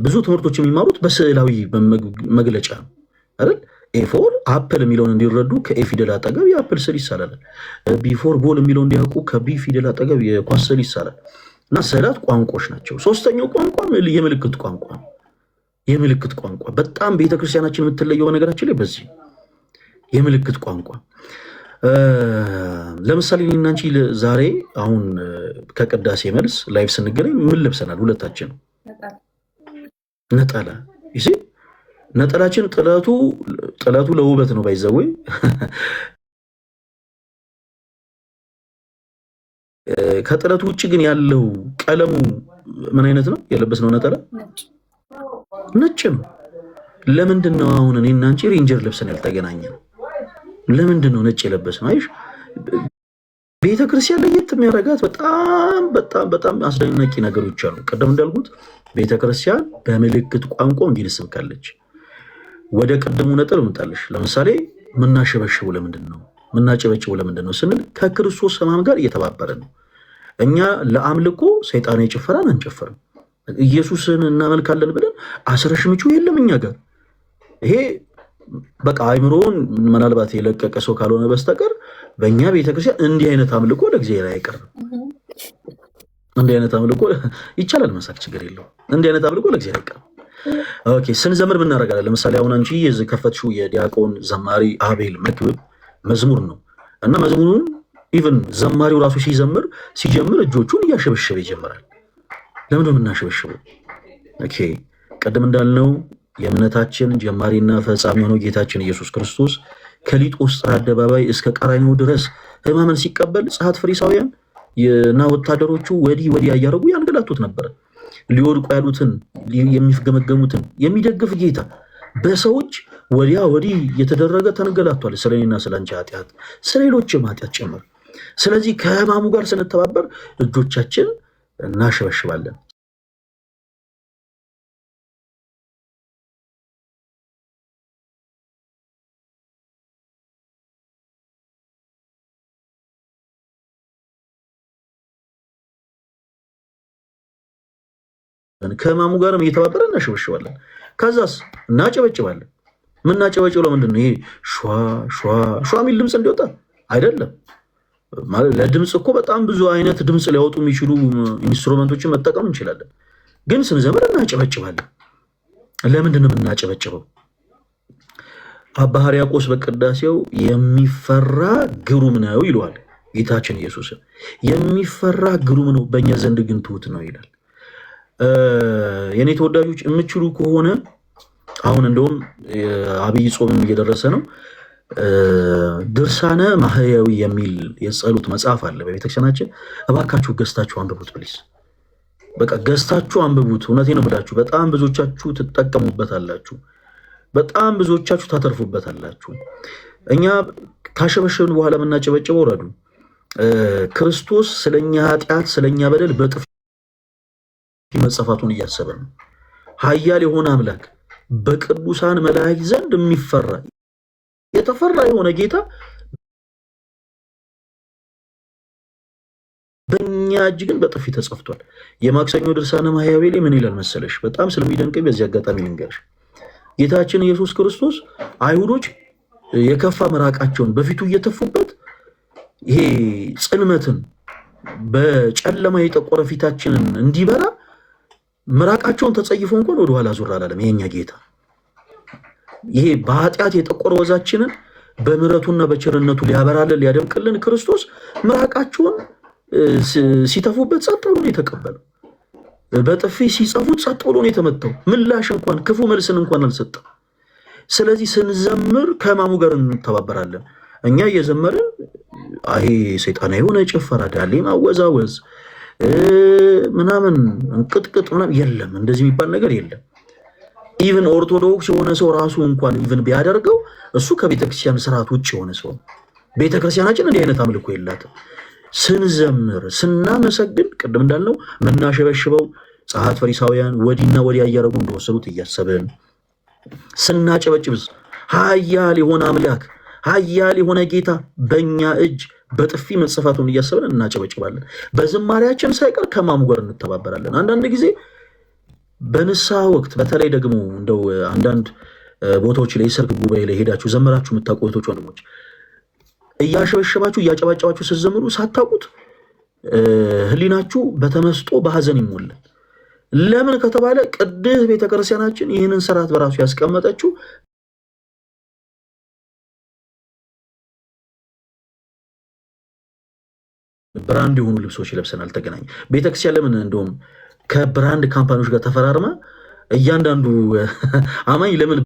ብዙ ትምህርቶች የሚማሩት በስዕላዊ መግለጫ ነው አይደል? ኤፎር አፕል የሚለውን እንዲረዱ ከኤ ፊደል አጠገብ የአፕል ስዕል ይሳላል። ቢፎር ቦል የሚለውን እንዲያውቁ ከቢ ፊደል አጠገብ የኳስ ስዕል ይሳላል። እና ስዕላት ቋንቋዎች ናቸው። ሶስተኛው ቋንቋ የምልክት ቋንቋ ነው። የምልክት ቋንቋ በጣም ቤተክርስቲያናችን የምትለየው በነገራችን ላይ በዚህ የምልክት ቋንቋ። ለምሳሌ እኔና አንቺ ዛሬ አሁን ከቅዳሴ መልስ ላይቭ ስንገናኝ ምን ለብሰናል? ሁለታችን ነጠላ ይሲ ነጠላችን ጥለቱ ለውበት ነው ባይዘወይ ከጥለቱ ውጭ ግን ያለው ቀለሙ ምን አይነት ነው? የለበስነው ነጠላ ነጭ ነው። ለምንድን ነው አሁን እኔና አንቺ ሬንጀር ለብሰን ያልተገናኘነው? ለምንድን ነው ነጭ የለበስነው? አይሽ ቤተክርስቲያን ለየት የሚያደርጋት በጣም በጣም በጣም አስደናቂ ነገሮች አሉ። ቀደም እንዳልኩት ቤተክርስቲያን በምልክት ቋንቋ ወንጌል ትሰብካለች። ወደ ቀደሙ ነጥብ እመጣለሽ። ለምሳሌ ምናሸበሽበው ለምንድን ነው? ምናጨበጭበው ለምንድን ነው ስንል ከክርስቶስ ሕማም ጋር እየተባበረ ነው። እኛ ለአምልኮ ሰይጣናዊ ጭፈራን አንጨፍርም። ኢየሱስን እናመልካለን ብለን አስረሽምቹ የለም እኛ ጋር። ይሄ በቃ አይምሮውን ምናልባት የለቀቀ ሰው ካልሆነ በስተቀር በእኛ ቤተክርስቲያን እንዲህ አይነት አምልኮ ለእግዚአብሔር አይቀርም። እንዲህ አይነት አምልኮ ይቻላል መሳክ፣ ችግር የለው። እንዲህ አይነት አምልኮ ለእግዚአብሔር አይቀርም። ኦኬ፣ ስንዘምር ምን እናደርጋለን? ለምሳሌ አሁን አንቺ የከፈትሽው የዲያቆን ዘማሪ አቤል መክብብ መዝሙር ነው እና መዝሙሩን ኢቭን ዘማሪው ራሱ ሲጀምር እጆቹን እያሸበሸበ ይጀምራል። ለምን ነው የምናሸበሽበው? ኦኬ፣ ቀደም እንዳልነው የእምነታችን ጀማሪና ፈጻሚ የሆነው ጌታችን ኢየሱስ ክርስቶስ ከሊጦስጥራ አደባባይ እስከ ቀራንዮ ድረስ ሕማምን ሲቀበል ጸሐፍት ፈሪሳውያን እና ወታደሮቹ ወዲህ ወዲያ እያደረጉ ያንገላቱት ነበረ። ሊወድቁ ያሉትን የሚገመገሙትን የሚደግፍ ጌታ በሰዎች ወዲያ ወዲህ የተደረገ ተንገላቷል። ስለኔና ስለአንቺ ኃጢአት፣ ስለሌሎችም ኃጢአት ጭምር። ስለዚህ ከሕማሙ ጋር ስንተባበር እጆቻችን እናሸበሽባለን። ከማሙ ጋርም እየተባበረን እናሸበሽባለን። ከዛስ እናጨበጭባለን። ምናጨበጭበው ለምንድን ነው? ይሄ ሸዋ ሸዋ ሸዋ የሚል ድምፅ እንዲወጣ አይደለም። ማለት ለድምፅ እኮ በጣም ብዙ አይነት ድምፅ ሊያወጡ የሚችሉ ኢንስትሩመንቶችን መጠቀም እንችላለን። ግን ስንዘምር እናጨበጭባለን። ለምንድን ነው የምናጨበጭበው? አባ ሕርያቆስ በቅዳሴው የሚፈራ ግሩም ነው ይለዋል ጌታችን ኢየሱስ። የሚፈራ ግሩም ነው፣ በእኛ ዘንድ ግን ትሑት ነው ይላል። የኔ ተወዳጆች የምችሉ ከሆነ አሁን እንደውም አብይ ጾምም እየደረሰ ነው። ድርሳነ ማህያዊ የሚል የጸሎት መጽሐፍ አለ በቤተክርስቲያናችን። እባካችሁ ገዝታችሁ አንብቡት ፕሊስ። በቃ ገዝታችሁ አንብቡት። እውነቴን ነው የምላችሁ። በጣም ብዙዎቻችሁ ትጠቀሙበታላችሁ። በጣም ብዙዎቻችሁ ታተርፉበታላችሁ። እኛ ካሸበሸብን በኋላ የምናጨበጭበው ረዱ ክርስቶስ ስለኛ ኃጢአት ስለኛ በደል በጥፊ መጸፋቱን እያሰበን ነው። ኃያል የሆነ አምላክ በቅዱሳን መላእክት ዘንድ የሚፈራ የተፈራ የሆነ ጌታ በእኛ እጅ ግን በጥፊ ተጸፍቷል። የማክሰኞ ድርሳነ ማህያዊ ላይ ምን ይላል መሰለሽ? በጣም ስለሚደንቀኝ በዚህ አጋጣሚ ልንገርሽ። ጌታችን ኢየሱስ ክርስቶስ አይሁዶች የከፋ ምራቃቸውን በፊቱ እየተፉበት ይሄ ጽልመትን በጨለማ የጠቆረ ፊታችንን እንዲበራ ምራቃቸውን ተጸይፎ እንኳን ወደኋላ ዙር አላለም። የኛ ጌታ ይሄ በኃጢአት የጠቆረ ወዛችንን በምሕረቱና በቸርነቱ ሊያበራልን ሊያደምቅልን ክርስቶስ ምራቃቸውን ሲተፉበት ጸጥ ብሎ ነው የተቀበለው። በጥፊ ሲጸፉት ጸጥ ብሎ ነው የተመታው። ምላሽ እንኳን ክፉ መልስን እንኳን አልሰጠም። ስለዚህ ስንዘምር ከማሙ ጋር እንተባበራለን። እኛ እየዘመርን ይሄ ሰይጣናዊ የሆነ ጭፈራ ዳሌ ማወዛወዝ ምናምን እንቅጥቅጥ ምናምን የለም። እንደዚህ የሚባል ነገር የለም። ኢቭን ኦርቶዶክስ የሆነ ሰው ራሱ እንኳን ኢቭን ቢያደርገው እሱ ከቤተክርስቲያን ስርዓት ውጭ የሆነ ሰው ነው። ቤተክርስቲያናችን እንዲህ አይነት አምልኮ የላትም። ስንዘምር ስናመሰግን ቅድም እንዳልነው ምናሸበሽበው ጸሐፍት ፈሪሳውያን ወዲና ወዲያ እያደረጉ እንደወሰዱት እያሰብን ስናጨበጭብስ ኃያል የሆነ አምላክ ኃያል የሆነ ጌታ በእኛ እጅ በጥፊ መጽፋቱን እያሰብን እናጨበጭባለን። በዝማሪያችን ሳይቀር ከማሙ ጋር እንተባበራለን። አንዳንድ ጊዜ በንስሐ ወቅት በተለይ ደግሞ እንደው አንዳንድ ቦታዎች ላይ የሰርግ ጉባኤ ላይ ሄዳችሁ ዘመራችሁ የምታውቁ እህቶች ወንድሞች እያሸበሸባችሁ እያጨባጨባችሁ ስትዘምሩ ሳታውቁት ህሊናችሁ በተመስጦ በሐዘን ይሞላል። ለምን ከተባለ ቅድስት ቤተክርስቲያናችን ይህንን ስርዓት በራሱ ያስቀመጠችው ብራንድ የሆኑ ልብሶች ለብሰን አልተገናኝ። ቤተክርስቲያን ለምን እንደውም ከብራንድ ካምፓኒዎች ጋር ተፈራርማ እያንዳንዱ አማኝ ለምን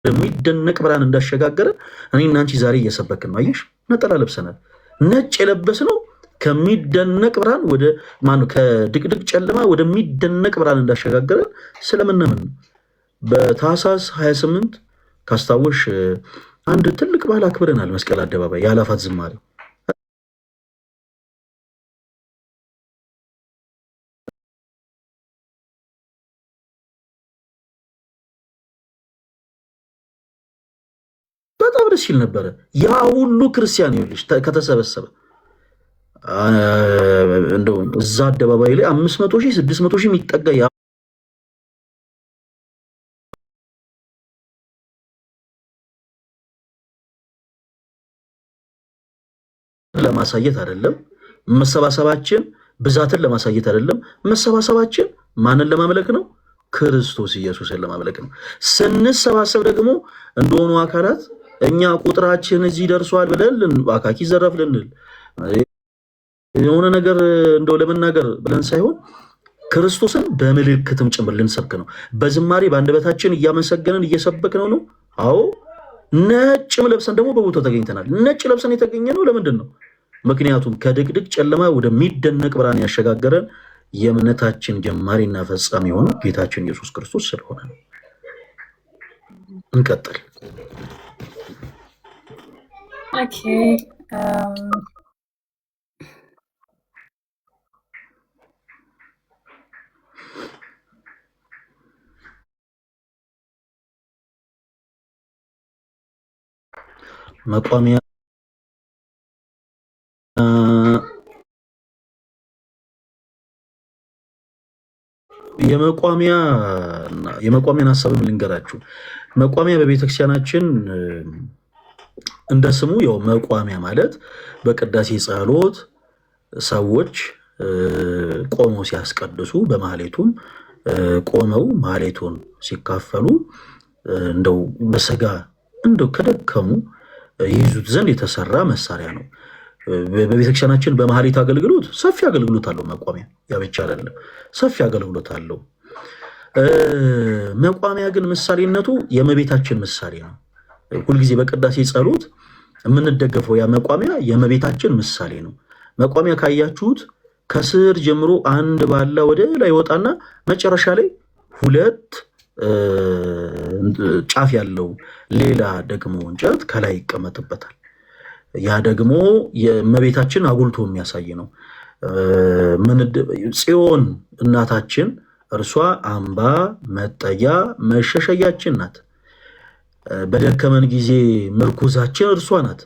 የሚደነቅ ብርሃን እንዳሸጋገረ እኔና አንቺ ዛሬ እየሰበክን ነው። አየሽ፣ ነጠላ ለብሰናል። ነጭ የለበስነው ከሚደነቅ ብርሃን ወደ ማነው ከድቅድቅ ጨለማ ወደሚደነቅ ብርሃን እንዳሸጋገረን ስለምናምን ነው። በታኅሳስ 28 ካስታወሽ አንድ ትልቅ በዓል አክብረናል። መስቀል አደባባይ የአእላፋት ዝማሬ በጣም ደስ ይል ነበረ። ያ ሁሉ ክርስቲያን ይኸውልሽ ከተሰበሰበ እንደው እዛ አደባባይ ላይ 500 ሺህ 600 ሺህ የሚጠጋ ለማሳየት አይደለም መሰባሰባችን፣ ብዛትን ለማሳየት አይደለም መሰባሰባችን። ማንን ለማምለክ ነው? ክርስቶስ ኢየሱስን ለማምለክ ነው። ስንሰባሰብ ደግሞ እንደሆኑ አካላት እኛ ቁጥራችን እዚህ ደርሷል ብለን አካኪ ዘረፍ ልንል የሆነ ነገር እንደው ለመናገር ብለን ሳይሆን ክርስቶስን በምልክትም ጭምር ልንሰብክ ነው። በዝማሬ በአንደበታችን እያመሰገንን እየሰበክነው ነው። አዎ ነጭም ለብሰን ደግሞ በቦታው ተገኝተናል። ነጭ ለብሰን የተገኘነው ለምንድን ነው? ምክንያቱም ከድቅድቅ ጨለማ ወደሚደነቅ ብርሃን ያሸጋገረን የእምነታችን ጀማሪና ፈጻሚ የሆነ ጌታችን ኢየሱስ ክርስቶስ ስለሆነ ነው። እንቀጥል። ኦኬ መቋሚያ የመቋሚያን ሀሳብም ልንገራችሁ። መቋሚያ በቤተክርስቲያናችን እንደ ስሙ ያው መቋሚያ ማለት በቅዳሴ ጸሎት ሰዎች ቆመው ሲያስቀድሱ በማህሌቱም ቆመው ማህሌቱን ሲካፈሉ እንደው በስጋ እንደው ከደከሙ ይይዙት ዘንድ የተሰራ መሳሪያ ነው። በቤተክርስቲያናችን በማህሌት አገልግሎት ሰፊ አገልግሎት አለው። መቋሚያ ያ ብቻ አይደለም፣ ሰፊ አገልግሎት አለው። መቋሚያ ግን ምሳሌነቱ የእመቤታችን ምሳሌ ነው። ሁልጊዜ በቅዳሴ ጸሎት የምንደገፈው ያ መቋሚያ የእመቤታችን ምሳሌ ነው። መቋሚያ ካያችሁት ከስር ጀምሮ አንድ ባላ ወደ ላይ ወጣና መጨረሻ ላይ ሁለት ጫፍ ያለው ሌላ ደግሞ እንጨት ከላይ ይቀመጥበታል። ያ ደግሞ የእመቤታችን አጉልቶ የሚያሳይ ነው። ጽዮን እናታችን እርሷ አምባ መጠጊያ መሸሸያችን ናት። በደከመን ጊዜ ምርኩዛችን እርሷ ናት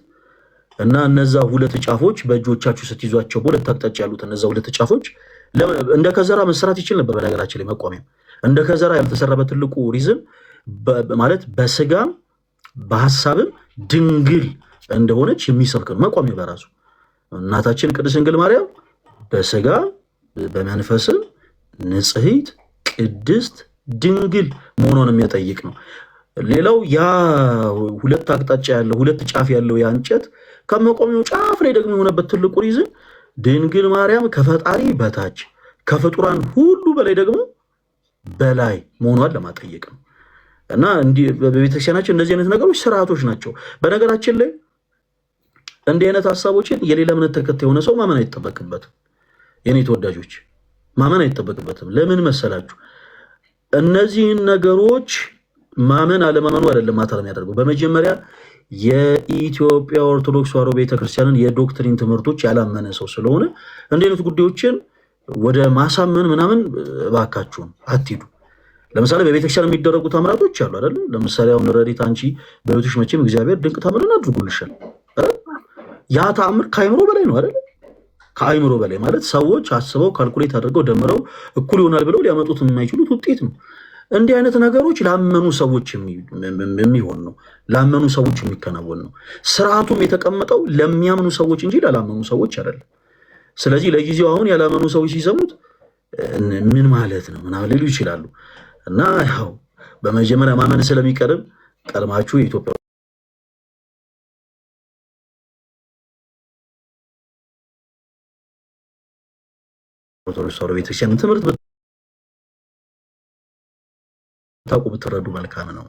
እና እነዛ ሁለት ጫፎች በእጆቻችሁ ስትይዟቸው በሁለት አቅጣጫ ያሉት እነዛ ሁለት ጫፎች እንደ ከዘራ መሰራት ይችል ነበር። በነገራችን ላይ መቋሚያ እንደ ከዘራ ያልተሰራበት ትልቁ ሪዝን ማለት በስጋም በሀሳብም ድንግል እንደሆነች የሚሰብክ ነው። መቋሚያ በራሱ እናታችን ቅድስት ድንግል ማርያም በስጋ በመንፈስም ንጽሕት ቅድስት ድንግል መሆኗን የሚያጠይቅ ነው። ሌላው ያ ሁለት አቅጣጫ ያለው ሁለት ጫፍ ያለው ያ እንጨት ከመቋሚያው ጫፍ ላይ ደግሞ የሆነበት ትልቁ ሪዝን ድንግል ማርያም ከፈጣሪ በታች ከፍጡራን ሁሉ በላይ ደግሞ በላይ መሆኗን ለማጠየቅ ነው። እና እንዲህ በቤተክርስቲያናችን እንደዚህ አይነት ነገሮች ስርዓቶች ናቸው። በነገራችን ላይ እንዲህ አይነት ሀሳቦችን የሌላ እምነት ተከታይ የሆነ ሰው ማመን አይጠበቅበትም። የኔ ተወዳጆች ማመን አይጠበቅበትም። ለምን መሰላችሁ? እነዚህን ነገሮች ማመን አለማመኑ አይደለም ማተር የሚያደርገው። በመጀመሪያ የኢትዮጵያ ኦርቶዶክስ ተዋሕዶ ቤተክርስቲያንን የዶክትሪን ትምህርቶች ያላመነ ሰው ስለሆነ እንዲህ አይነት ጉዳዮችን ወደ ማሳመን ምናምን እባካችሁን አትሂዱ። ለምሳሌ በቤተክርስቲያን የሚደረጉ ተአምራቶች አሉ አይደል? ለምሳሌ አሁን ረዲት አንቺ በቤቶች መቼም እግዚአብሔር ድንቅ ተአምርን አድርጎልሻል። ያ ተአምር ከአይምሮ በላይ ነው አይደል? ከአይምሮ በላይ ማለት ሰዎች አስበው ካልኩሌት አድርገው ደምረው እኩል ይሆናል ብለው ሊያመጡት የማይችሉት ውጤት ነው። እንዲህ አይነት ነገሮች ላመኑ ሰዎች የሚሆን ነው፣ ላመኑ ሰዎች የሚከናወን ነው። ስርዓቱም የተቀመጠው ለሚያምኑ ሰዎች እንጂ ላላመኑ ሰዎች አይደለም። ስለዚህ ለጊዜው አሁን ያላመኑ ሰዎች ሲሰሙት ምን ማለት ነው ምናምን ሊሉ ይችላሉ። እና ያው በመጀመሪያ ማመን ስለሚቀርብ ቀድማችሁ የኢትዮጵያ ኦርቶዶክስ ተዋሕዶ ቤተክርስቲያን ትምህርት ታውቁ ብትረዱ መልካም ነው።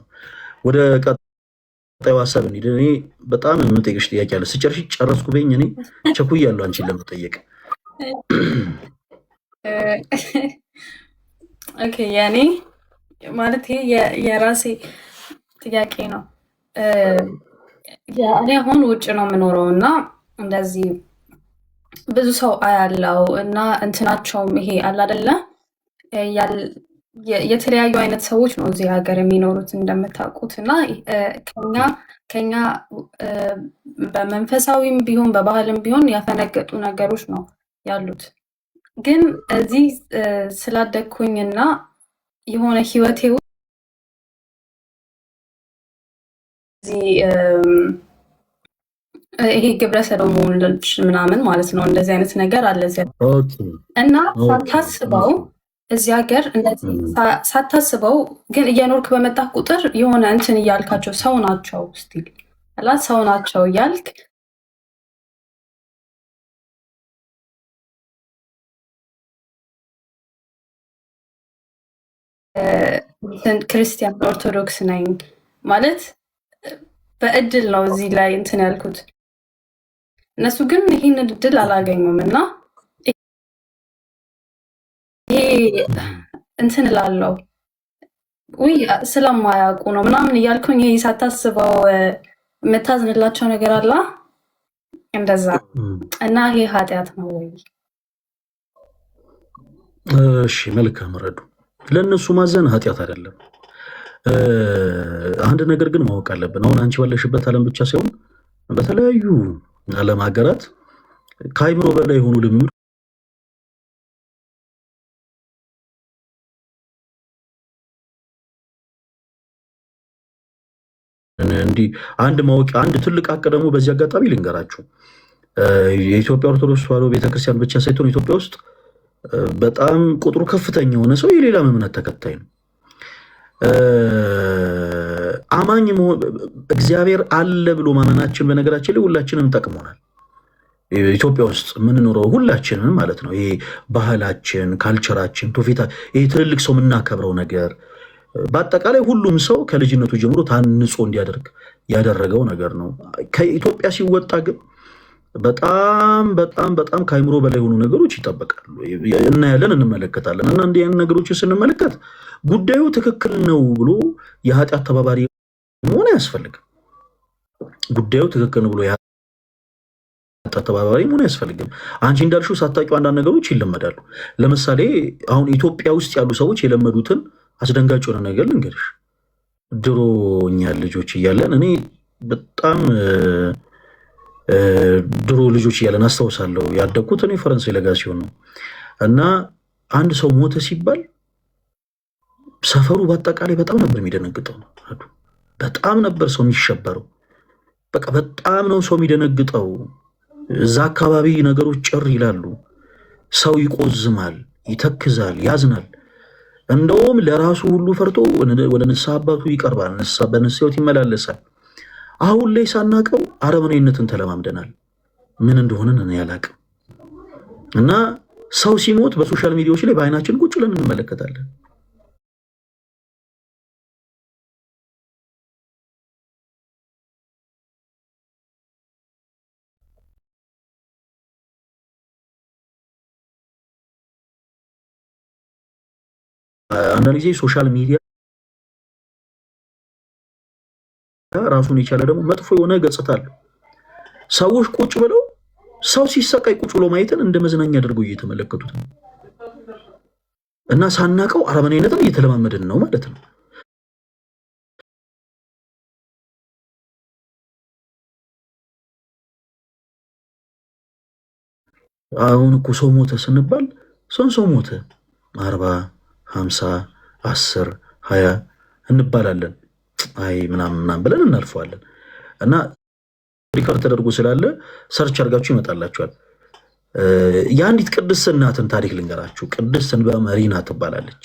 ወደ ቀጣዩ ሀሳብ እንሂድ። እኔ በጣም የምጠይቅሽ ጥያቄ አለ። ስጨርሽ ጨረስኩ በይኝ። እኔ ቸኩያለሁ አንቺን ለመጠየቅ። ኦኬ ያኔ ማለት ይሄ የራሴ ጥያቄ ነው። እኔ አሁን ውጭ ነው የምኖረው እና እንደዚህ ብዙ ሰው አያለው እና እንትናቸውም ይሄ አለ አይደለ የተለያዩ አይነት ሰዎች ነው እዚህ ሀገር የሚኖሩት እንደምታውቁት እና ከኛ በመንፈሳዊም ቢሆን በባህልም ቢሆን ያፈነገጡ ነገሮች ነው ያሉት። ግን እዚህ ስላደግኩኝና የሆነ ህይወቴ ይሄ ግብረ ሰዶም ወንዶች ምናምን ማለት ነው እንደዚህ አይነት ነገር አለ እና ሳታስበው እዚህ ሀገር እንደዚህ ሳታስበው ግን እየኖርክ በመጣ ቁጥር የሆነ እንትን እያልካቸው ሰው ናቸው ስቲል አላት ሰው ናቸው እያልክ ክርስቲያን ኦርቶዶክስ ነኝ ማለት በእድል ነው እዚህ ላይ እንትን ያልኩት። እነሱ ግን ይህን እድል አላገኙም እና ይሄ እንትን እላለሁ ውይ ስለማያውቁ ነው ምናምን እያልኩኝ ይሄ ሳታስበው የምታዝንላቸው ነገር አለ እንደዛ እና ይሄ ኃጢአት ነው ወይ? እሺ መልካም ረዱ። ለእነሱ ማዘን ኃጢአት አይደለም። አንድ ነገር ግን ማወቅ አለብን። አሁን አንቺ ባለሽበት ዓለም ብቻ ሳይሆን በተለያዩ ዓለም ሀገራት ከአይምሮ በላይ የሆኑ ልምምድ እንዲህ አንድ ማወቂያ አንድ ትልቅ ሀቅ ደግሞ በዚህ አጋጣሚ ልንገራችሁ። የኢትዮጵያ ኦርቶዶክስ ተዋሕዶ ቤተክርስቲያን ብቻ ሳይሆን ኢትዮጵያ ውስጥ በጣም ቁጥሩ ከፍተኛ የሆነ ሰው የሌላ እምነት ተከታይ ነው። አማኝ እግዚአብሔር አለ ብሎ ማመናችን በነገራችን ላይ ሁላችንም ጠቅሞናል። ኢትዮጵያ ውስጥ የምንኖረው ሁላችንም ማለት ነው። ይሄ ባህላችን፣ ካልቸራችን፣ ትውፊታ ይሄ ትልልቅ ሰው የምናከብረው ነገር በአጠቃላይ ሁሉም ሰው ከልጅነቱ ጀምሮ ታንጾ እንዲያደርግ ያደረገው ነገር ነው። ከኢትዮጵያ ሲወጣ ግን በጣም በጣም በጣም ከአይምሮ በላይ የሆኑ ነገሮች ይጠበቃሉ። እናያለን፣ እንመለከታለን። እና እንዲህ አይነት ነገሮችን ስንመለከት ጉዳዩ ትክክል ነው ብሎ የኃጢአት ተባባሪ መሆን አያስፈልግም። ጉዳዩ ትክክል ነው ብሎ የኃጢአት ተባባሪ መሆን አያስፈልግም። አንቺ እንዳልሽው ሳታውቂው አንዳንድ ነገሮች ይለመዳሉ። ለምሳሌ አሁን ኢትዮጵያ ውስጥ ያሉ ሰዎች የለመዱትን አስደንጋጭ የሆነ ነገር ልንገርሽ። ድሮ እኛ ልጆች እያለን እኔ በጣም ድሮ ልጆች እያለን አስታውሳለሁ። ያደግኩት እኔ ፈረንሳይ ለጋ ሲሆን ነው እና አንድ ሰው ሞተ ሲባል ሰፈሩ በአጠቃላይ በጣም ነበር የሚደነግጠው። በጣም ነበር ሰው የሚሸበረው። በቃ በጣም ነው ሰው የሚደነግጠው። እዛ አካባቢ ነገሮች ጭር ይላሉ። ሰው ይቆዝማል፣ ይተክዛል፣ ያዝናል። እንደውም ለራሱ ሁሉ ፈርቶ ወደ ንስሐ አባቱ ይቀርባል። በንስሐ ሕይወት ይመላለሳል። አሁን ላይ ሳናቀው አረመኔነትን ተለማምደናል። ምን እንደሆነን እኔ አላቅም። እና ሰው ሲሞት በሶሻል ሚዲያዎች ላይ በአይናችን ቁጭ ብለን እንመለከታለን። አንዳንድ ጊዜ ሶሻል ሚዲያ ራሱን የቻለ ደግሞ መጥፎ የሆነ ገጽታ አለው። ሰዎች ቁጭ ብለው ሰው ሲሰቃይ ቁጭ ብሎ ማየትን እንደ መዝናኛ አድርገው እየተመለከቱት ነው እና ሳናቀው አረመኔነትን እየተለማመድን ነው ማለት ነው። አሁን እኮ ሰው ሞተ ስንባል ሰው ሞተ 40 50 10 20 እንባላለን። አይ ምናምን ብለን እናልፈዋለን። እና ሪከርድ ተደርጎ ስላለ ሰርች አድርጋችሁ ይመጣላችኋል። የአንዲት ቅድስት እናትን ታሪክ ልንገራችሁ። ቅድስት እንባ መሪና ትባላለች።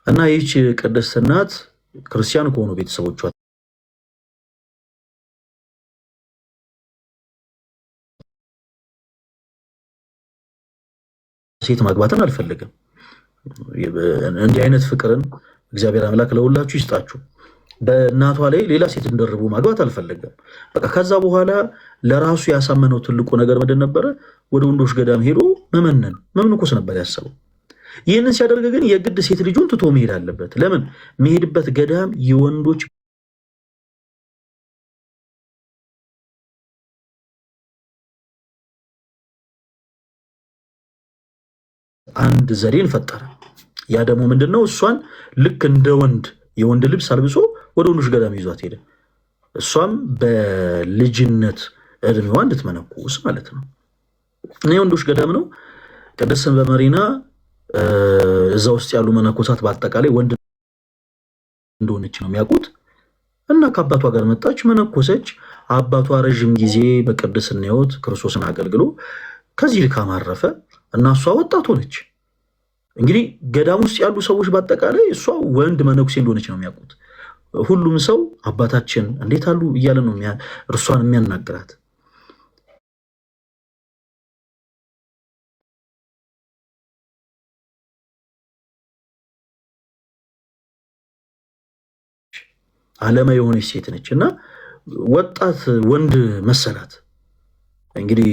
እና ይህች ቅድስት እናት ክርስቲያን ከሆኑ ቤተሰቦቿ ሴት ማግባትን አልፈልግም። እንዲህ አይነት ፍቅርን እግዚአብሔር አምላክ ለሁላችሁ ይስጣችሁ። በእናቷ ላይ ሌላ ሴት እንደርቡ ማግባት አልፈለገም። በቃ ከዛ በኋላ ለራሱ ያሳመነው ትልቁ ነገር ምንድን ነበረ? ወደ ወንዶች ገዳም ሄዶ መመንኮስ ነበር ያሰበው። ይህንን ሲያደርግ ግን የግድ ሴት ልጁን ትቶ መሄድ አለበት። ለምን? መሄድበት ገዳም የወንዶች አንድ ዘዴን ፈጠረ። ያ ደግሞ ምንድነው? እሷን ልክ እንደ ወንድ የወንድ ልብስ አልብሶ ወደ ወንዶች ገዳም ይዟት ሄደ። እሷም በልጅነት እድሜዋ እንድትመነኩስ ማለት ነው። እና የወንዶች ገዳም ነው። ቅድስት እንባ መሪና እዛ ውስጥ ያሉ መነኮሳት በአጠቃላይ ወንድ እንደሆነች ነው የሚያውቁት። እና ከአባቷ ጋር መጣች፣ መነኮሰች። አባቷ ረዥም ጊዜ በቅድስና ሕይወት ክርስቶስን አገልግሎ ከዚህ ድካም አረፈ እና እሷ ወጣት ሆነች። እንግዲህ ገዳም ውስጥ ያሉ ሰዎች በአጠቃላይ እሷ ወንድ መነኩሴ እንደሆነች ነው የሚያውቁት። ሁሉም ሰው አባታችን እንዴት አሉ እያለ ነው እርሷን የሚያናግራት። ዓለማዊ የሆነች ሴት ነች እና ወጣት ወንድ መሰላት። እንግዲህ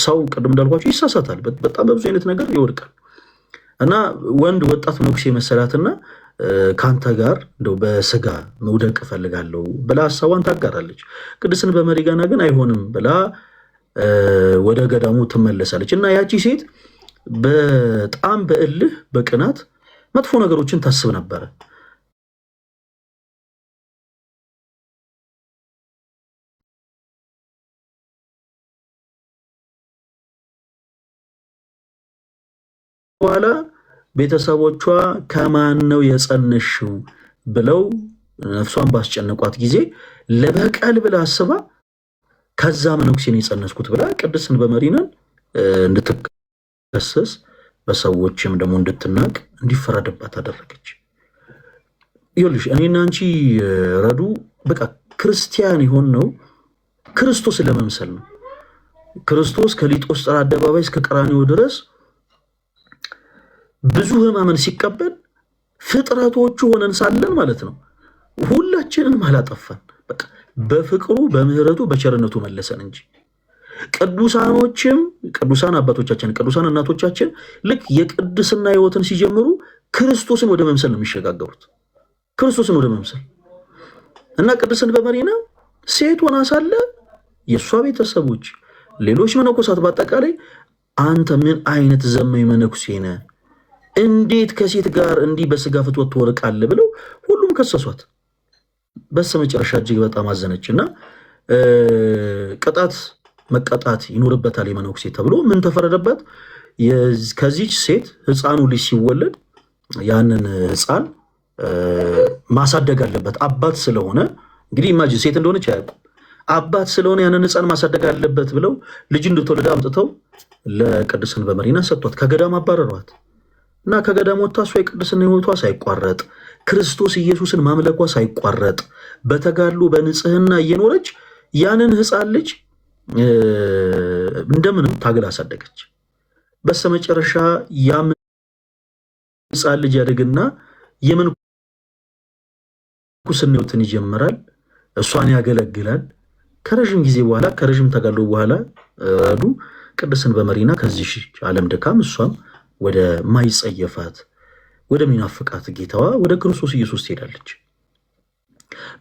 ሰው ቅድም እንዳልኳቸው ይሳሳታል፣ በጣም በብዙ አይነት ነገር ይወድቃል። እና ወንድ ወጣት መነኩሴ መሰላትና ከአንተ ጋር እንደው በስጋ መውደቅ እፈልጋለሁ ብላ ሀሳቧን ታጋራለች። ቅድስት እንባ መሪና ግን አይሆንም ብላ ወደ ገዳሙ ትመለሳለች። እና ያቺ ሴት በጣም በእልህ በቅናት መጥፎ ነገሮችን ታስብ ነበረ። በኋላ ቤተሰቦቿ ከማን ነው የጸነሽው ብለው ነፍሷን ባስጨነቋት ጊዜ ለበቀል ብላ አስባ ከዛ መነኩሴን የጸነስኩት ብላ ቅድስት በመሪናን እንድትከሰስ በሰዎችም ደግሞ እንድትናቅ እንዲፈረድባት አደረገች። ይኸውልሽ እኔና አንቺ ረዱ በቃ ክርስቲያን የሆነው ክርስቶስን ለመምሰል ነው። ክርስቶስ ከሊጦስጥራ አደባባይ እስከ ቀራንዮ ድረስ ብዙ ሕማምን ሲቀበል ፍጥረቶቹ ሆነን ሳለን ማለት ነው ሁላችንንም አላጠፋን። በቃ በፍቅሩ በምህረቱ በቸርነቱ መለሰን እንጂ ቅዱሳኖችም ቅዱሳን አባቶቻችን ቅዱሳን እናቶቻችን ልክ የቅድስና ሕይወትን ሲጀምሩ ክርስቶስን ወደ መምሰል ነው የሚሸጋገሩት። ክርስቶስን ወደ መምሰል እና ቅድስት በመሪና ሴት ሆና ሳለ የእሷ ቤተሰቦች ሌሎች መነኮሳት በአጠቃላይ አንተ ምን አይነት ዘመኝ መነኩሴ ነህ? እንዴት ከሴት ጋር እንዲህ በስጋ ፍትወት ትወርቃለህ? ብለው ሁሉም ከሰሷት። በስተመጨረሻ እጅግ በጣም አዘነች እና ቅጣት መቀጣት ይኖርበታል የመነኩሴ ተብሎ ምን ተፈረደበት? ከዚች ሴት ሕፃኑ ልጅ ሲወለድ ያንን ሕፃን ማሳደግ አለበት። አባት ስለሆነ እንግዲህ ኢማጂን ሴት እንደሆነች አያውቁም። አባት ስለሆነ ያንን ሕፃን ማሳደግ አለበት ብለው ልጅ እንድትወልድ አምጥተው ለቅድስት በመሪና ሰጥቷት ከገዳም አባረሯት እና ከገዳም ወጥታ እሷ የቅድስና ሕይወቷ ሳይቋረጥ ክርስቶስ ኢየሱስን ማምለኳ ሳይቋረጥ በተጋድሎ በንጽህና እየኖረች ያንን ሕፃን ልጅ እንደምንም ታግል አሳደገች። በስተመጨረሻ ያም ሕፃን ልጅ ያደግና የምንኩስና ሕይወትን ይጀምራል። እሷን ያገለግላል። ከረዥም ጊዜ በኋላ ከረዥም ተጋድሎ በኋላ ረዱ ቅድስት በመሪና ከዚህ ዓለም ድካም እሷም ወደ ማይጸየፋት ወደ ሚናፍቃት ጌታዋ ወደ ክርስቶስ ኢየሱስ ትሄዳለች።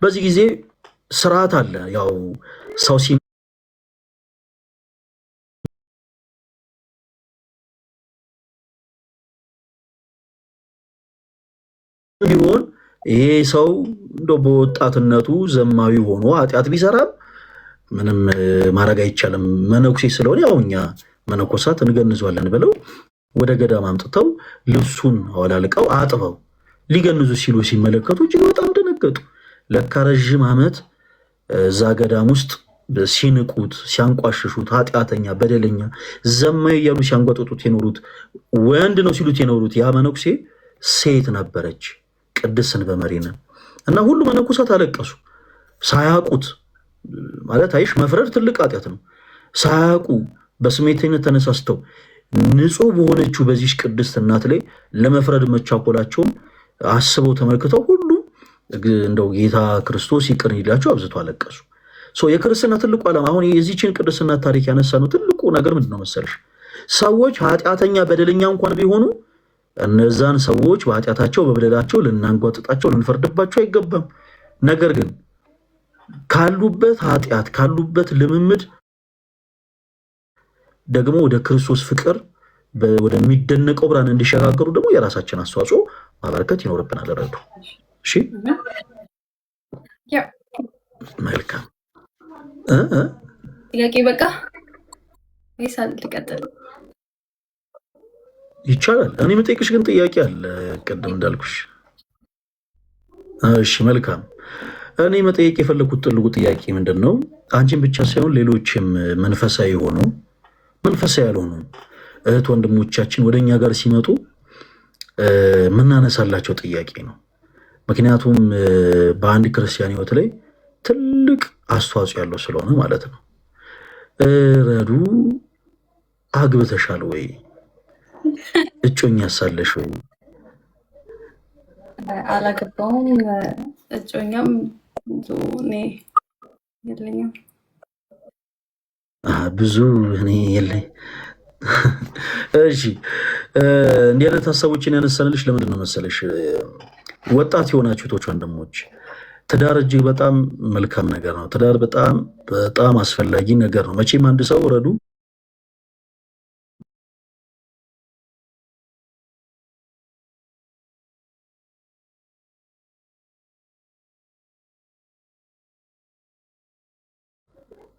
በዚህ ጊዜ ስርዓት አለ። ያው ሰው ቢሆን ይሄ ሰው እንደ በወጣትነቱ ዘማዊ ሆኖ ኃጢአት ቢሰራም ምንም ማድረግ አይቻልም። መነኩሴ ስለሆነ ያው እኛ መነኮሳት እንገንዟለን ብለው ወደ ገዳም አምጥተው ልብሱን አወላልቀው አጥበው ሊገንዙ ሲሉ ሲመለከቱ እጅግ በጣም ደነገጡ። ለካ ረዥም ዓመት እዛ ገዳም ውስጥ ሲንቁት፣ ሲያንቋሽሹት፣ ኃጢአተኛ፣ በደለኛ፣ ዘማዊ እያሉ ሲያንጓጥጡት የኖሩት ወንድ ነው ሲሉት የኖሩት ያ መነኩሴ ሴት ነበረች ቅድስት በመሪና እና ሁሉ መነኮሳት አለቀሱ። ሳያውቁት ማለት አይሽ መፍረድ ትልቅ ኃጢአት ነው። ሳያውቁ በስሜተኝነት ተነሳስተው ንጹሕ በሆነችው በዚህ ቅድስት እናት ላይ ለመፍረድ መቻኮላቸውን አስበው ተመልክተው ሁሉ እንደው ጌታ ክርስቶስ ይቅር ይላቸው አብዝቶ አለቀሱ። የክርስትና ትልቁ ዓላማ አሁን የዚህችን ቅድስና ታሪክ ያነሳ ነው። ትልቁ ነገር ምንድን ነው መሰለሽ? ሰዎች ኃጢአተኛ በደለኛ እንኳን ቢሆኑ እነዛን ሰዎች በኃጢአታቸው በበደላቸው ልናንጓጥጣቸው ልንፈርድባቸው አይገባም። ነገር ግን ካሉበት ኃጢአት ካሉበት ልምምድ ደግሞ ወደ ክርስቶስ ፍቅር ወደሚደነቀው ብርሃን እንዲሸጋገሩ ደግሞ የራሳችን አስተዋጽኦ ማበረከት ይኖርብናል። ረዱ እሺ፣ መልካም ጥያቄ በቃ ይሳል ልቀጥል ይቻላል። እኔ የምጠይቅሽ ግን ጥያቄ አለ ቅድም እንዳልኩሽ። እሺ መልካም። እኔ መጠየቅ የፈለኩት ትልቁ ጥያቄ ምንድን ነው? አንቺን ብቻ ሳይሆን ሌሎችም መንፈሳዊ ሆኖ መንፈሳዊ ያልሆኑ እህት ወንድሞቻችን ወደኛ ጋር ሲመጡ የምናነሳላቸው ጥያቄ ነው። ምክንያቱም በአንድ ክርስቲያን ሕይወት ላይ ትልቅ አስተዋጽኦ ያለው ስለሆነ ማለት ነው። ረዱ አግብተሻል ወይ? እጮኛ ሳለሽ ወይ? አላገባውም። እጮኛም እኔ የለኝም። ብዙ እኔ የለኝ። እሺ እንዲህ አይነት ሀሳቦችን ያነሳንልሽ ለምንድን ነው መሰለሽ? ወጣት የሆናችሁ እህቶች ወንድሞች፣ ትዳር እጅግ በጣም መልካም ነገር ነው። ትዳር በጣም በጣም አስፈላጊ ነገር ነው። መቼም አንድ ሰው ረዱ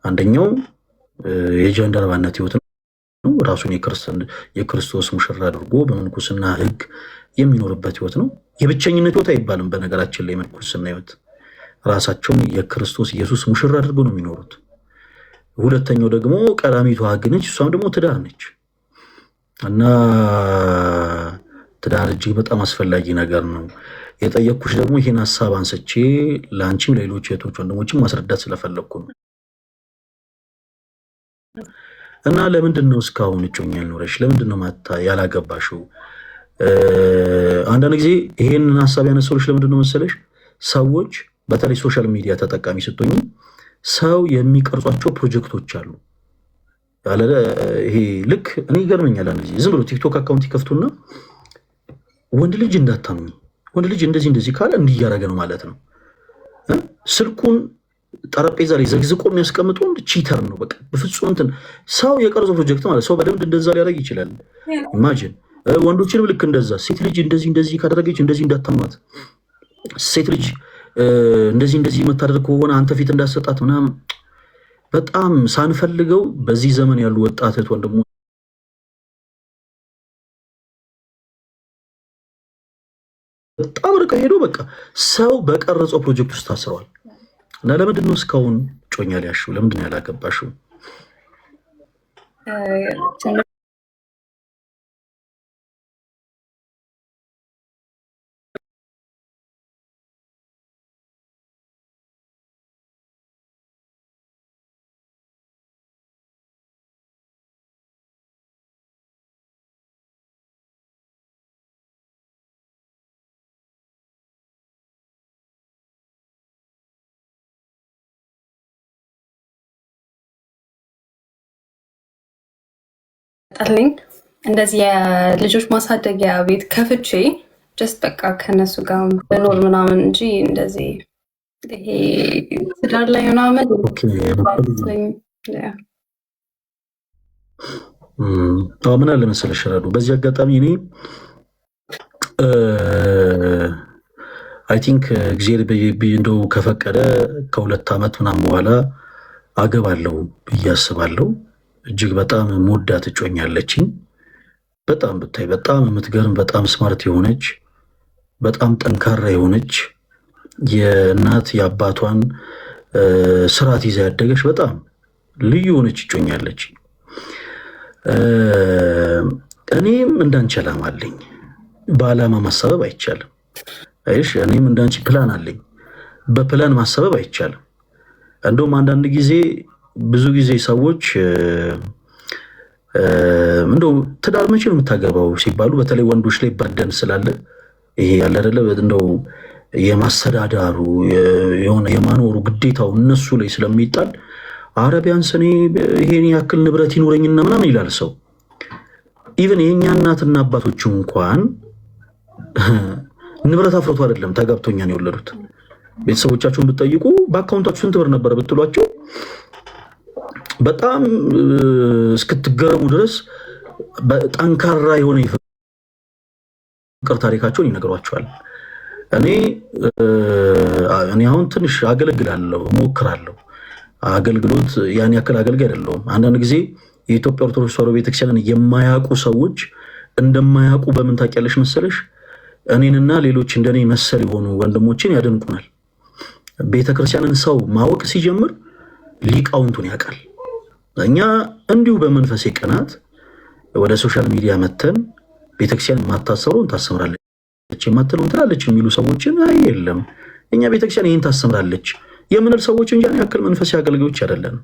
አንደኛው የጀንደረባነት ህይወት ነው። ነው። ራሱን የክርስቶስ ሙሽራ አድርጎ በምንኩስና ሕግ የሚኖርበት ህይወት ነው። የብቸኝነት ህይወት አይባልም። በነገራችን ላይ ምንኩስና ህይወት ራሳቸውን የክርስቶስ ኢየሱስ ሙሽራ አድርገው ነው የሚኖሩት። ሁለተኛው ደግሞ ቀዳሚቷ ሕግ ነች። እሷም ደግሞ ትዳር ነች እና ትዳር እጅግ በጣም አስፈላጊ ነገር ነው። የጠየቅኩሽ ደግሞ ይህን ሀሳብ አንስቼ ለአንቺም ለሌሎች እህቶች ወንድሞችም ማስረዳት ስለፈለግኩ ነው። እና ለምንድን ነው እስካሁን እጮኛ ያልኖረሽ? ለምንድን ነው ማታ ያላገባሽው? አንዳንድ ጊዜ ይሄንን ሀሳብ ያነሳሁልሽ ለምንድን ነው መሰለሽ? ሰዎች በተለይ ሶሻል ሚዲያ ተጠቃሚ ስትሆኙ ሰው የሚቀርጿቸው ፕሮጀክቶች አሉ። ይሄ ልክ እኔ ይገርመኛል። አንድ ጊዜ ዝም ብሎ ቲክቶክ አካውንት ይከፍቱና ወንድ ልጅ እንዳታምኝ፣ ወንድ ልጅ እንደዚህ ካለ እንዲህ እያደረገ ነው ማለት ነው። ስልኩን ጠረጴዛ ላይ ዘግዝቆ የሚያስቀምጡ ወንድ ቺተር ነው። በቃ በፍጹም እንትን ሰው የቀረጸው ፕሮጀክት ማለት ሰው በደንብ እንደዛ ሊያደርግ ይችላል። ኢማጂን ወንዶችንም ልክ እንደዛ ሴት ልጅ እንደዚህ ካደረገች እንደዚህ እንዳታማት፣ ሴት ልጅ እንደዚህ የምታደርግ ከሆነ አንተ ፊት እንዳሰጣት ምናምን። በጣም ሳንፈልገው በዚህ ዘመን ያሉ ወጣት ወንድሞ በጣም ርቀው ሄዶ በቃ ሰው በቀረጸው ፕሮጀክት ውስጥ ታስረዋል። እና ለምንድን ነው እስካሁን ጮኛ ሊያሽው? ለምንድን ነው ያላገባሽው? ጠርልኝ እንደዚህ የልጆች ማሳደጊያ ቤት ከፍቼ ጀስት በቃ ከነሱ ጋር በኖር ምናምን እንጂ እንደዚህ ይሄ ትዳር ላይ ምናምን ምን አለ መሰለሽ ረዱ፣ በዚህ አጋጣሚ እኔ አይ ቲንክ እግዚአብሔር እንደው ከፈቀደ ከ2 ዓመት ምናምን በኋላ አገባለሁ ብዬ አስባለሁ። እጅግ በጣም መወዳት እጮኛለችኝ። በጣም ብታይ በጣም የምትገርም በጣም ስማርት የሆነች በጣም ጠንካራ የሆነች የእናት የአባቷን ስርዓት ይዛ ያደገች በጣም ልዩ የሆነች እጮኛለች። እኔም እንዳንቺ ዓላማ አለኝ። በዓላማ ማሰበብ አይቻልም። አይሽ እኔም እንዳንቺ ፕላን አለኝ። በፕላን ማሰበብ አይቻልም። እንደውም አንዳንድ ጊዜ ብዙ ጊዜ ሰዎች እንደው ትዳር መቼ ነው የምታገባው ሲባሉ በተለይ ወንዶች ላይ በርደን ስላለ ይሄ ያለ አይደለ እንደው የማስተዳዳሩ የሆነ የማኖሩ ግዴታው እነሱ ላይ ስለሚጣል አረቢያን ሰኔ ይሄን ያክል ንብረት ይኖረኝና ምናምን ይላል ሰው። ኢቭን የኛ እናትና አባቶች እንኳን ንብረት አፍርቶ አይደለም ተጋብቶኛ ነው የወለዱት። ቤተሰቦቻቸውን ብትጠይቁ በአካውንታችሁ ስንት ብር ነበር ብትሏቸው በጣም እስክትገረሙ ድረስ ጠንካራ የሆነ የፍቅር ታሪካቸውን ይነግሯቸዋል። እኔ አሁን ትንሽ አገለግላለሁ፣ እሞክራለሁ። አገልግሎት ያን ያክል አገልጋይ አይደለሁም። አንዳንድ ጊዜ የኢትዮጵያ ኦርቶዶክስ ተዋሕዶ ቤተክርስቲያንን የማያውቁ ሰዎች እንደማያውቁ በምን ታውቂያለሽ መሰለሽ? እኔንና ሌሎች እንደኔ መሰል የሆኑ ወንድሞችን ያደንቁናል። ቤተክርስቲያንን ሰው ማወቅ ሲጀምር ሊቃውንቱን ያውቃል። እኛ እንዲሁ በመንፈሴ ቀናት ወደ ሶሻል ሚዲያ መተን ቤተክርስቲያን የማታሰበውን ታስተምራለች የማትለውን ትላለች የሚሉ ሰዎችን የለም። እኛ ቤተክርስቲያን ይህን ታስተምራለች የምንል ሰዎች እንጂ ያክል መንፈሳዊ አገልጋዮች አይደለም።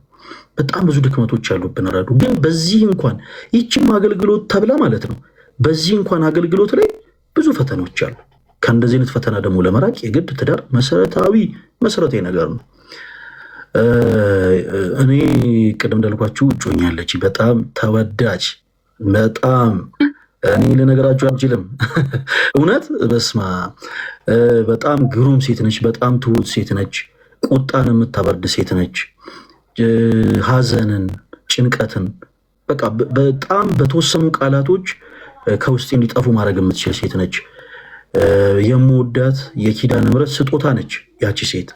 በጣም ብዙ ድክመቶች ያሉብን ረዱ። ግን በዚህ እንኳን ይህችም አገልግሎት ተብላ ማለት ነው፣ በዚህ እንኳን አገልግሎት ላይ ብዙ ፈተናዎች አሉ። ከእንደዚህ አይነት ፈተና ደግሞ ለመራቅ የግድ ትዳር መሰረታዊ ነገር ነው። እኔ ቅድም እንዳልኳችሁ እጮኛለች በጣም ተወዳጅ፣ በጣም እኔ ልነግራችሁ አልችልም። እውነት በስማ በጣም ግሩም ሴት ነች። በጣም ትሁት ሴት ነች። ቁጣን የምታበርድ ሴት ነች። ሐዘንን፣ ጭንቀትን በቃ በጣም በተወሰኑ ቃላቶች ከውስጥ እንዲጠፉ ማድረግ የምትችል ሴት ነች። የምወዳት የኪዳነ ምሕረት ስጦታ ነች ያቺ ሴት።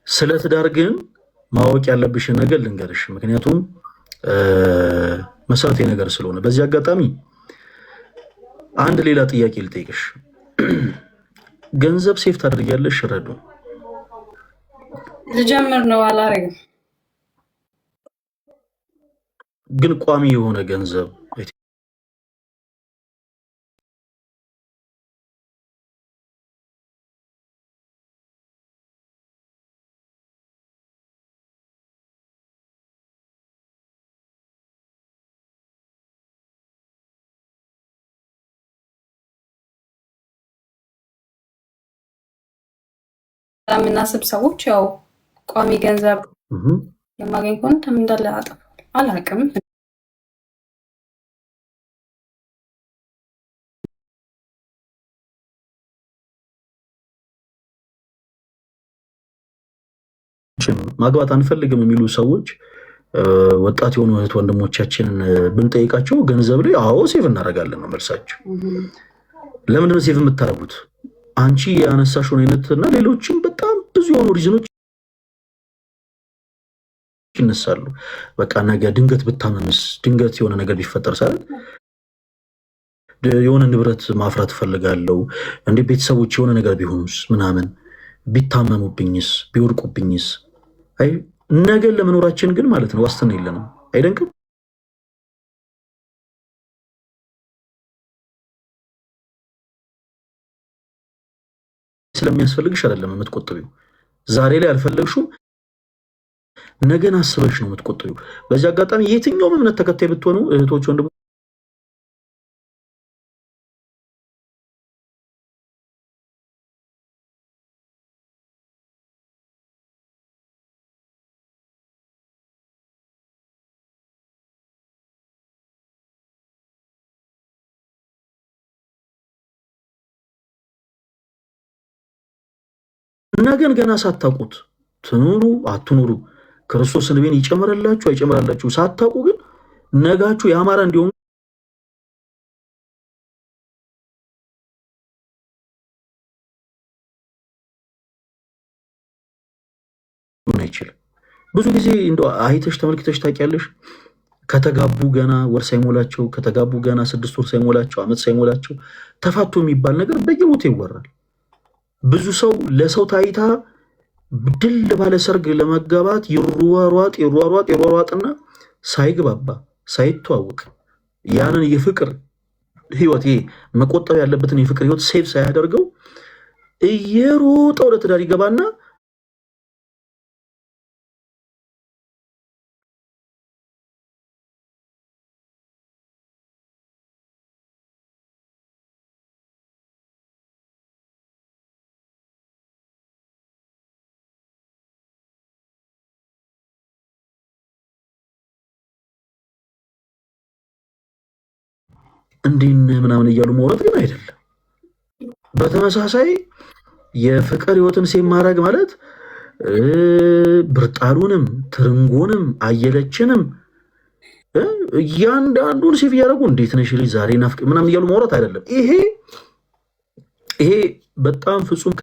ስለ ትዳር ግን ማወቅ ያለብሽን ነገር ልንገርሽ፣ ምክንያቱም መሰረታዊ ነገር ስለሆነ። በዚህ አጋጣሚ አንድ ሌላ ጥያቄ ልጠይቅሽ። ገንዘብ ሴፍ ታደርጊያለሽ? ረዱ ልጀምር ነው አላረግም። ግን ቋሚ የሆነ ገንዘብ የምናስብ ሰዎች ያው ቋሚ ገንዘብ የማገኝ ከሆነ ተም እንዳለ አላውቅም። ማግባት አንፈልግም የሚሉ ሰዎች ወጣት የሆኑ እህት ወንድሞቻችንን ብንጠይቃቸው ገንዘብ ላይ አዎ ሴቭ እናደርጋለን ነው መልሳቸው። ለምንድን ነው ሴቭ የምታደርጉት? አንቺ ያነሳሽውን አይነትና ሌሎችም በጣም ብዙ የሆኑ ሪዝኖች ይነሳሉ። በቃ ነገ ድንገት ብታመምስ፣ ድንገት የሆነ ነገር ቢፈጠር ሳይሆን የሆነ ንብረት ማፍራት እፈልጋለሁ፣ እንደ ቤተሰቦች የሆነ ነገር ቢሆኑስ፣ ምናምን ቢታመሙብኝስ፣ ቢወድቁብኝስ። አይ ነገን ለመኖራችን ግን ማለት ነው ዋስትና የለንም። አይደንቅም? ስለሚያስፈልግሽ አይደለም የምትቆጥቢው። ዛሬ ላይ አልፈለግሽው ነገን አስበሽ ነው የምትቆጥቢው። በዚህ አጋጣሚ የትኛውም እምነት ተከታይ ብትሆኑ እህቶች፣ ወንድሞች ነገን ገና ሳታውቁት ትኑሩ አትኑሩ፣ ክርስቶስን ቤን ይጨምራላችሁ አይጨምራላችሁ ሳታውቁ ግን ነጋችሁ ያማረ እንዲሆን አይችልም። ብዙ ጊዜ እንደው አይተሽ ተመልክተሽ ታውቂያለሽ? ከተጋቡ ገና ወር ሳይሞላቸው፣ ከተጋቡ ገና 6 ወር ሳይሞላቸው፣ ዓመት ሳይሞላቸው ተፋቱ የሚባል ነገር በየቦታው ይወራል። ብዙ ሰው ለሰው ታይታ ድል ባለ ሰርግ ለመጋባት ይሯሯጥና ሳይግባባ ሳይተዋወቅ ያንን የፍቅር ህይወት መቆጠብ ያለበትን የፍቅር ህይወት ሴቭ ሳያደርገው እየሮጠ ወደ ትዳር ይገባና እንዲህ ምናምን እያሉ መውረድ ግን አይደለም። በተመሳሳይ የፍቅር ህይወትን ሴቭ ማድረግ ማለት ብርጣሉንም ትርንጎንም አየለችንም እያንዳንዱን ሴቭ እያደረጉ እንዴት ነሽ ልጅ ዛሬ ናፍቅ ምናምን እያሉ ማውራት አይደለም። ይሄ በጣም ፍጹም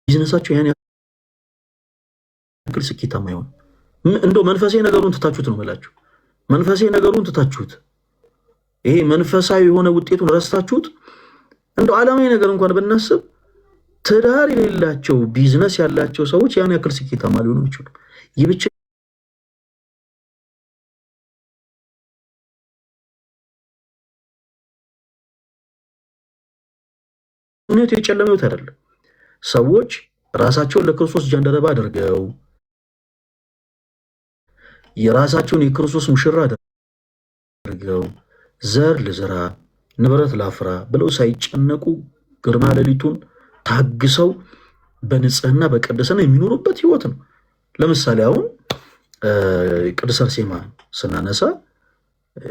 ቢዝነሳቸው ያን ያክል ስኬታማ ይሆን። እንደው መንፈሳዊ ነገሩን ትታችሁት ነው የምላችሁ። መንፈሳዊ ነገሩን ትታችሁት ይሄ መንፈሳዊ የሆነ ውጤቱን ረስታችሁት እንደው ዓለማዊ ነገር እንኳን ብናስብ ትዳር የሌላቸው ቢዝነስ ያላቸው ሰዎች ያን ያክል ስኬታማ ሊሆኑ ይችላሉ። ይህ ብቻ እውነቱ የጨለመ ህይወት አይደለም። ሰዎች ራሳቸውን ለክርስቶስ ጃንደረባ አድርገው የራሳቸውን የክርስቶስ ሙሽራ አድርገው ዘር ልዝራ ንብረት ላፍራ ብለው ሳይጨነቁ ግርማ ሌሊቱን ታግሰው በንጽህና በቅድስና የሚኖሩበት ህይወት ነው። ለምሳሌ አሁን ቅድስት አርሴማ ስናነሳ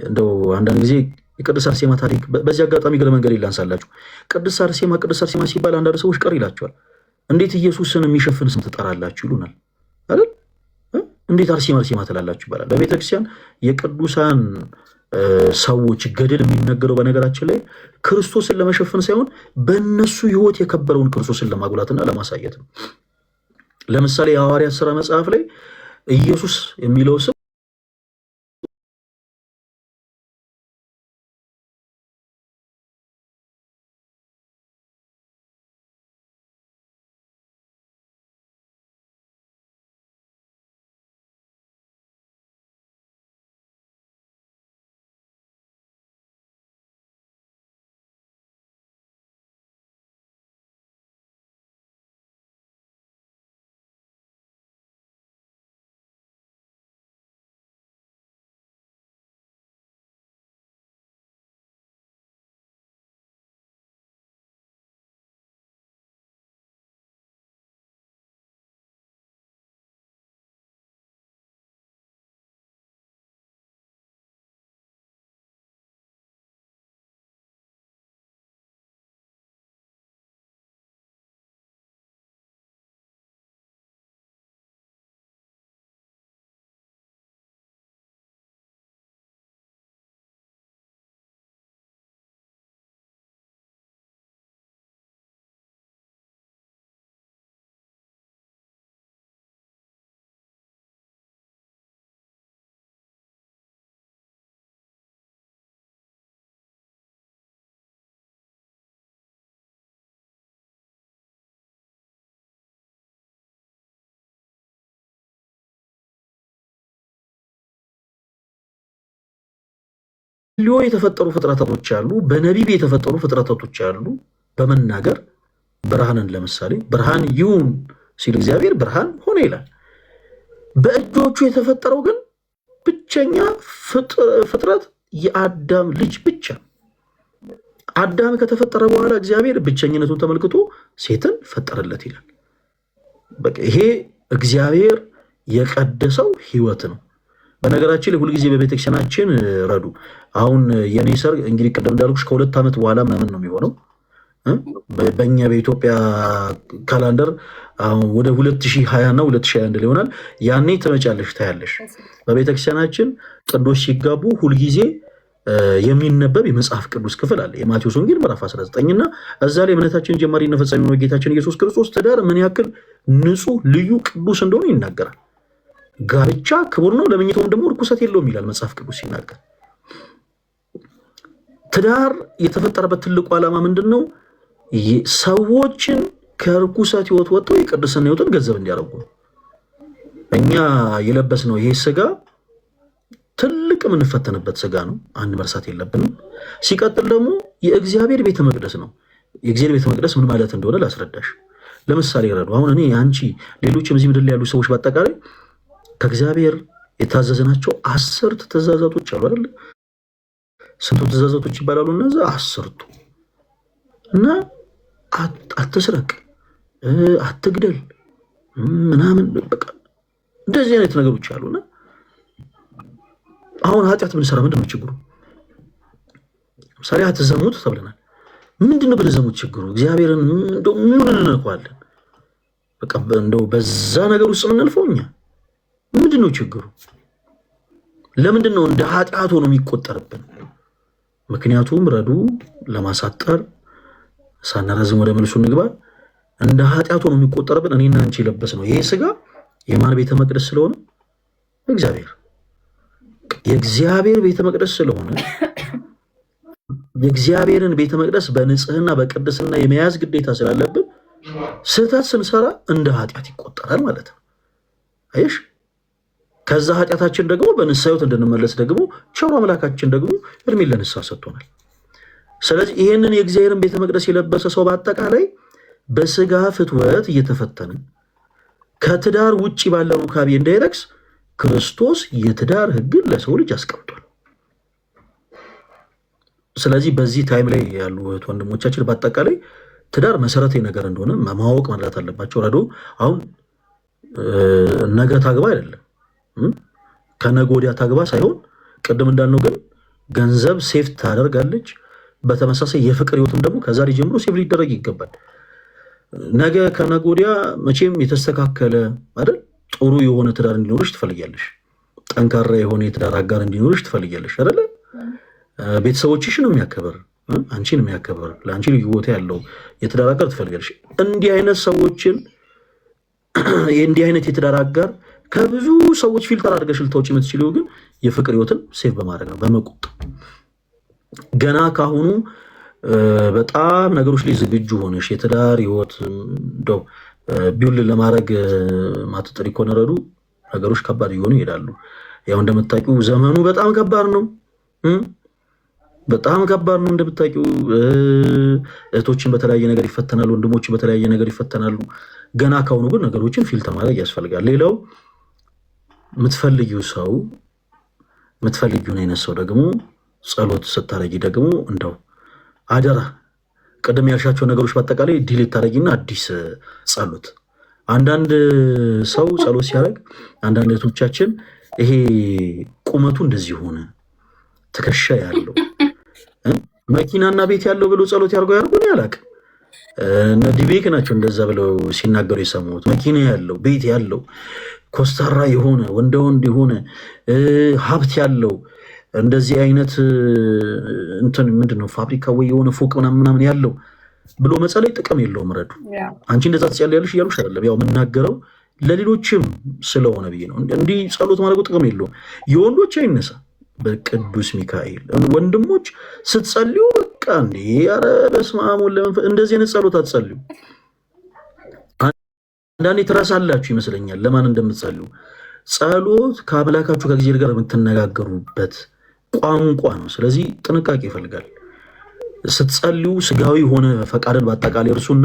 እንደው አንዳንድ ጊዜ የቅድስት አርሴማ ታሪክ በዚህ አጋጣሚ እግረ መንገድ ላንሳላችሁ። ቅድስት አርሴማ ሲባል አንዳንድ ሰዎች ቀር ይላቸዋል። እንዴት ኢየሱስን የሚሸፍን ስም ትጠራላችሁ ይሉናል አይደል? እንዴት አርሴማ ትላላችሁ ይባላል። በቤተክርስቲያን የቅዱሳን ሰዎች ገድል የሚነገረው በነገራችን ላይ ክርስቶስን ለመሸፈን ሳይሆን በእነሱ ሕይወት የከበረውን ክርስቶስን ለማጉላትና ለማሳየት ነው። ለምሳሌ የሐዋርያት ሥራ መጽሐፍ ላይ ኢየሱስ የሚለው ስም ሊዮ የተፈጠሩ ፍጥረታቶች አሉ። በነቢብ የተፈጠሩ ፍጥረታቶች አሉ። በመናገር ብርሃንን ለምሳሌ ብርሃን ይሁን ሲል እግዚአብሔር ብርሃን ሆነ ይላል። በእጆቹ የተፈጠረው ግን ብቸኛ ፍጥረት የአዳም ልጅ ብቻ። አዳም ከተፈጠረ በኋላ እግዚአብሔር ብቸኝነቱን ተመልክቶ ሴትን ፈጠረለት ይላል። በቃ ይሄ እግዚአብሔር የቀደሰው ሕይወት ነው። በነገራችን ላይ ሁልጊዜ በቤተክርስቲያናችን ረዱ አሁን የኔ ሰርግ እንግዲህ ቅድም እንዳልኩሽ ከ2 ዓመት በኋላ ምናምን ነው የሚሆነው። በእኛ በኢትዮጵያ ካላንደር ወደ 2020 እና 2021 ይሆናል። ያኔ ትመጫለሽ ታያለሽ። በቤተክርስቲያናችን ጥንዶች ሲጋቡ ሁልጊዜ የሚነበብ የመጽሐፍ ቅዱስ ክፍል አለ። የማቴዎስ ወንጌል ምዕራፍ 19 እና እዛ ላይ እምነታችን ጀማሪና ፈጻሚ ነው ጌታችን ኢየሱስ ክርስቶስ ትዳር ምን ያክል ንጹሕ፣ ልዩ፣ ቅዱስ እንደሆነ ይናገራል። ጋብቻ ክቡር ነው፣ ለመኝታውም ደግሞ ርኩሰት የለውም ይላል መጽሐፍ ቅዱስ ሲናገር። ትዳር የተፈጠረበት ትልቁ ዓላማ ምንድን ነው? ሰዎችን ከርኩሰት ሕይወት ወጥተው የቅድስና ሕይወትን ገንዘብ እንዲያደርጉ ነው። እኛ የለበስነው ይሄ ስጋ ትልቅ የምንፈተንበት ስጋ ነው። አንድ መርሳት የለብንም። ሲቀጥል ደግሞ የእግዚአብሔር ቤተ መቅደስ ነው። የእግዚአብሔር ቤተ መቅደስ ምን ማለት እንደሆነ ላስረዳሽ። ለምሳሌ ረዱ አሁን እኔ አንቺ፣ ሌሎችም እዚህ ምድር ላይ ያሉ ሰዎች በአጠቃላይ ከእግዚአብሔር የታዘዝናቸው 10 ትእዛዛቶች አሉ አይደል? ስንቱ ትእዛዛቶች ይባላሉ? እነዛ 10ቱ እና አትስረቅ፣ አትግደል ምናምን በቃ እንደዚህ አይነት ነገሮች አሉና አሁን ኃጢአት ብንሰራ ምንድን ነው ችግሩ? ለምሳሌ አትዘሙት ተብለናል። ምንድን ነው በዘሙት ችግሩ? እግዚአብሔርን እንደው ምን እንነካዋለን? በቃ እንደው በዛ ነገር ውስጥ የምንልፈው እኛ ምንድን ነው ችግሩ? ለምንድን ነው እንደ ኃጢአት ሆኖ የሚቆጠርብን? ምክንያቱም ረዱ ለማሳጠር ሳናረዝም ወደ መልሱ እንግባ። እንደ ኃጢአት ሆኖ የሚቆጠርብን እኔና አንቺ የለበስ ነው ይሄ ስጋ የማን ቤተ መቅደስ ስለሆነ የእግዚአብሔር ቤተ መቅደስ ስለሆነ የእግዚአብሔርን ቤተ መቅደስ በንጽህና በቅድስና የመያዝ ግዴታ ስላለብን ስህተት ስንሰራ እንደ ኃጢአት ይቆጠራል ማለት ነው። አየሽ? ከዛ ኃጢአታችን ደግሞ በንስሐ ሕይወት እንድንመለስ ደግሞ ቸሩ አምላካችን ደግሞ እድሜ ለንስሐ ሰጥቶናል። ስለዚህ ይሄንን የእግዚአብሔርን ቤተ መቅደስ የለበሰ ሰው በአጠቃላይ በስጋ ፍትወት እየተፈተነ ከትዳር ውጭ ባለ ሩካቤ እንዳይረክስ ክርስቶስ የትዳር ሕግን ለሰው ልጅ አስቀምጧል። ስለዚህ በዚህ ታይም ላይ ያሉ እህት ወንድሞቻችን በአጠቃላይ ትዳር መሰረታዊ ነገር እንደሆነ ማወቅ መረዳት አለባቸው። ረዶ አሁን ነገ ታግባ አይደለም ከነገ ወዲያ ታግባ ሳይሆን ቅድም እንዳልነው ግን ገንዘብ ሴፍ ታደርጋለች። በተመሳሳይ የፍቅር ህይወትም ደግሞ ከዛሬ ጀምሮ ሴፍ ሊደረግ ይገባል። ነገ ከነገ ወዲያ መቼም የተስተካከለ አይደል ጥሩ የሆነ ትዳር እንዲኖርሽ ትፈልጊያለሽ። ጠንካራ የሆነ የትዳር አጋር እንዲኖርሽ ትፈልጊያለሽ አይደለ? ቤተሰቦችሽን የሚያከብር አንቺን የሚያከብር ለአንቺ ልዩ ቦታ ያለው የትዳር አጋር ትፈልጊያለሽ። እንዲህ አይነት ሰዎችን እንዲህ አይነት የትዳር አጋር ከብዙ ሰዎች ፊልተር አድርገሽ ልታወጪ የምትችለው ግን የፍቅር ህይወትን ሴፍ በማድረግ ነው፣ በመቆጠብ ገና ካሁኑ በጣም ነገሮች ላይ ዝግጁ ሆነሽ የትዳር ህይወት እንደው ቢውል ለማድረግ ማትጥሪ ከሆነ ረዱ ነገሮች ከባድ እየሆኑ ይሄዳሉ። ያው እንደምታውቂው ዘመኑ በጣም ከባድ ነው፣ በጣም ከባድ ነው እንደምታውቂው። እህቶችን በተለያየ ነገር ይፈተናሉ፣ ወንድሞችን በተለያየ ነገር ይፈተናሉ። ገና ካሁኑ ግን ነገሮችን ፊልተር ማድረግ ያስፈልጋል። ሌላው የምትፈልጊውን አይነት ሰው ደግሞ ጸሎት ስታረጊ ደግሞ እንደው አደራ ቅድም ያልሻቸው ነገሮች በአጠቃላይ ዲሊት ታደረጊና አዲስ ጸሎት። አንዳንድ ሰው ጸሎት ሲያደርግ አንዳንድ እህቶቻችን ይሄ ቁመቱ እንደዚህ ሆነ ትከሻ ያለው መኪናና ቤት ያለው ብሎ ጸሎት ያርጉን ያላቅም እነ ዲቤክ ናቸው እንደዛ ብለው ሲናገሩ የሰሙት። መኪና ያለው ቤት ያለው ኮስታራ የሆነ ወንደ ወንድ የሆነ ሀብት ያለው እንደዚህ አይነት እንትን ምንድነው ፋብሪካ ወይ የሆነ ፎቅ ምናምን ያለው ብሎ መጸለይ ጥቅም የለውም። ረዱ አንቺ እንደዛ ትጸልያለሽ እያሉሽ አይደለም። ያው የምናገረው ለሌሎችም ስለሆነ ብዬ ነው። እንዲህ ጸሎት ማድረጉ ጥቅም የለውም። የወንዶች አይነሳ በቅዱስ ሚካኤል ወንድሞች ስትጸልዩ በቃ እንዴ ኧረ በስመ አብ ወወልድ እንደዚህ አይነት ጸሎት አትጸልዩ። አንዳንዴ ትረሳላችሁ ይመስለኛል ለማን እንደምትጸልዩ። ጸሎት ከአምላካችሁ ከእግዚአብሔር ጋር የምትነጋገሩበት ቋንቋ ነው። ስለዚህ ጥንቃቄ ይፈልጋል። ስትጸልዩ ስጋዊ ሆነ ፈቃድን በአጠቃላይ እርሱና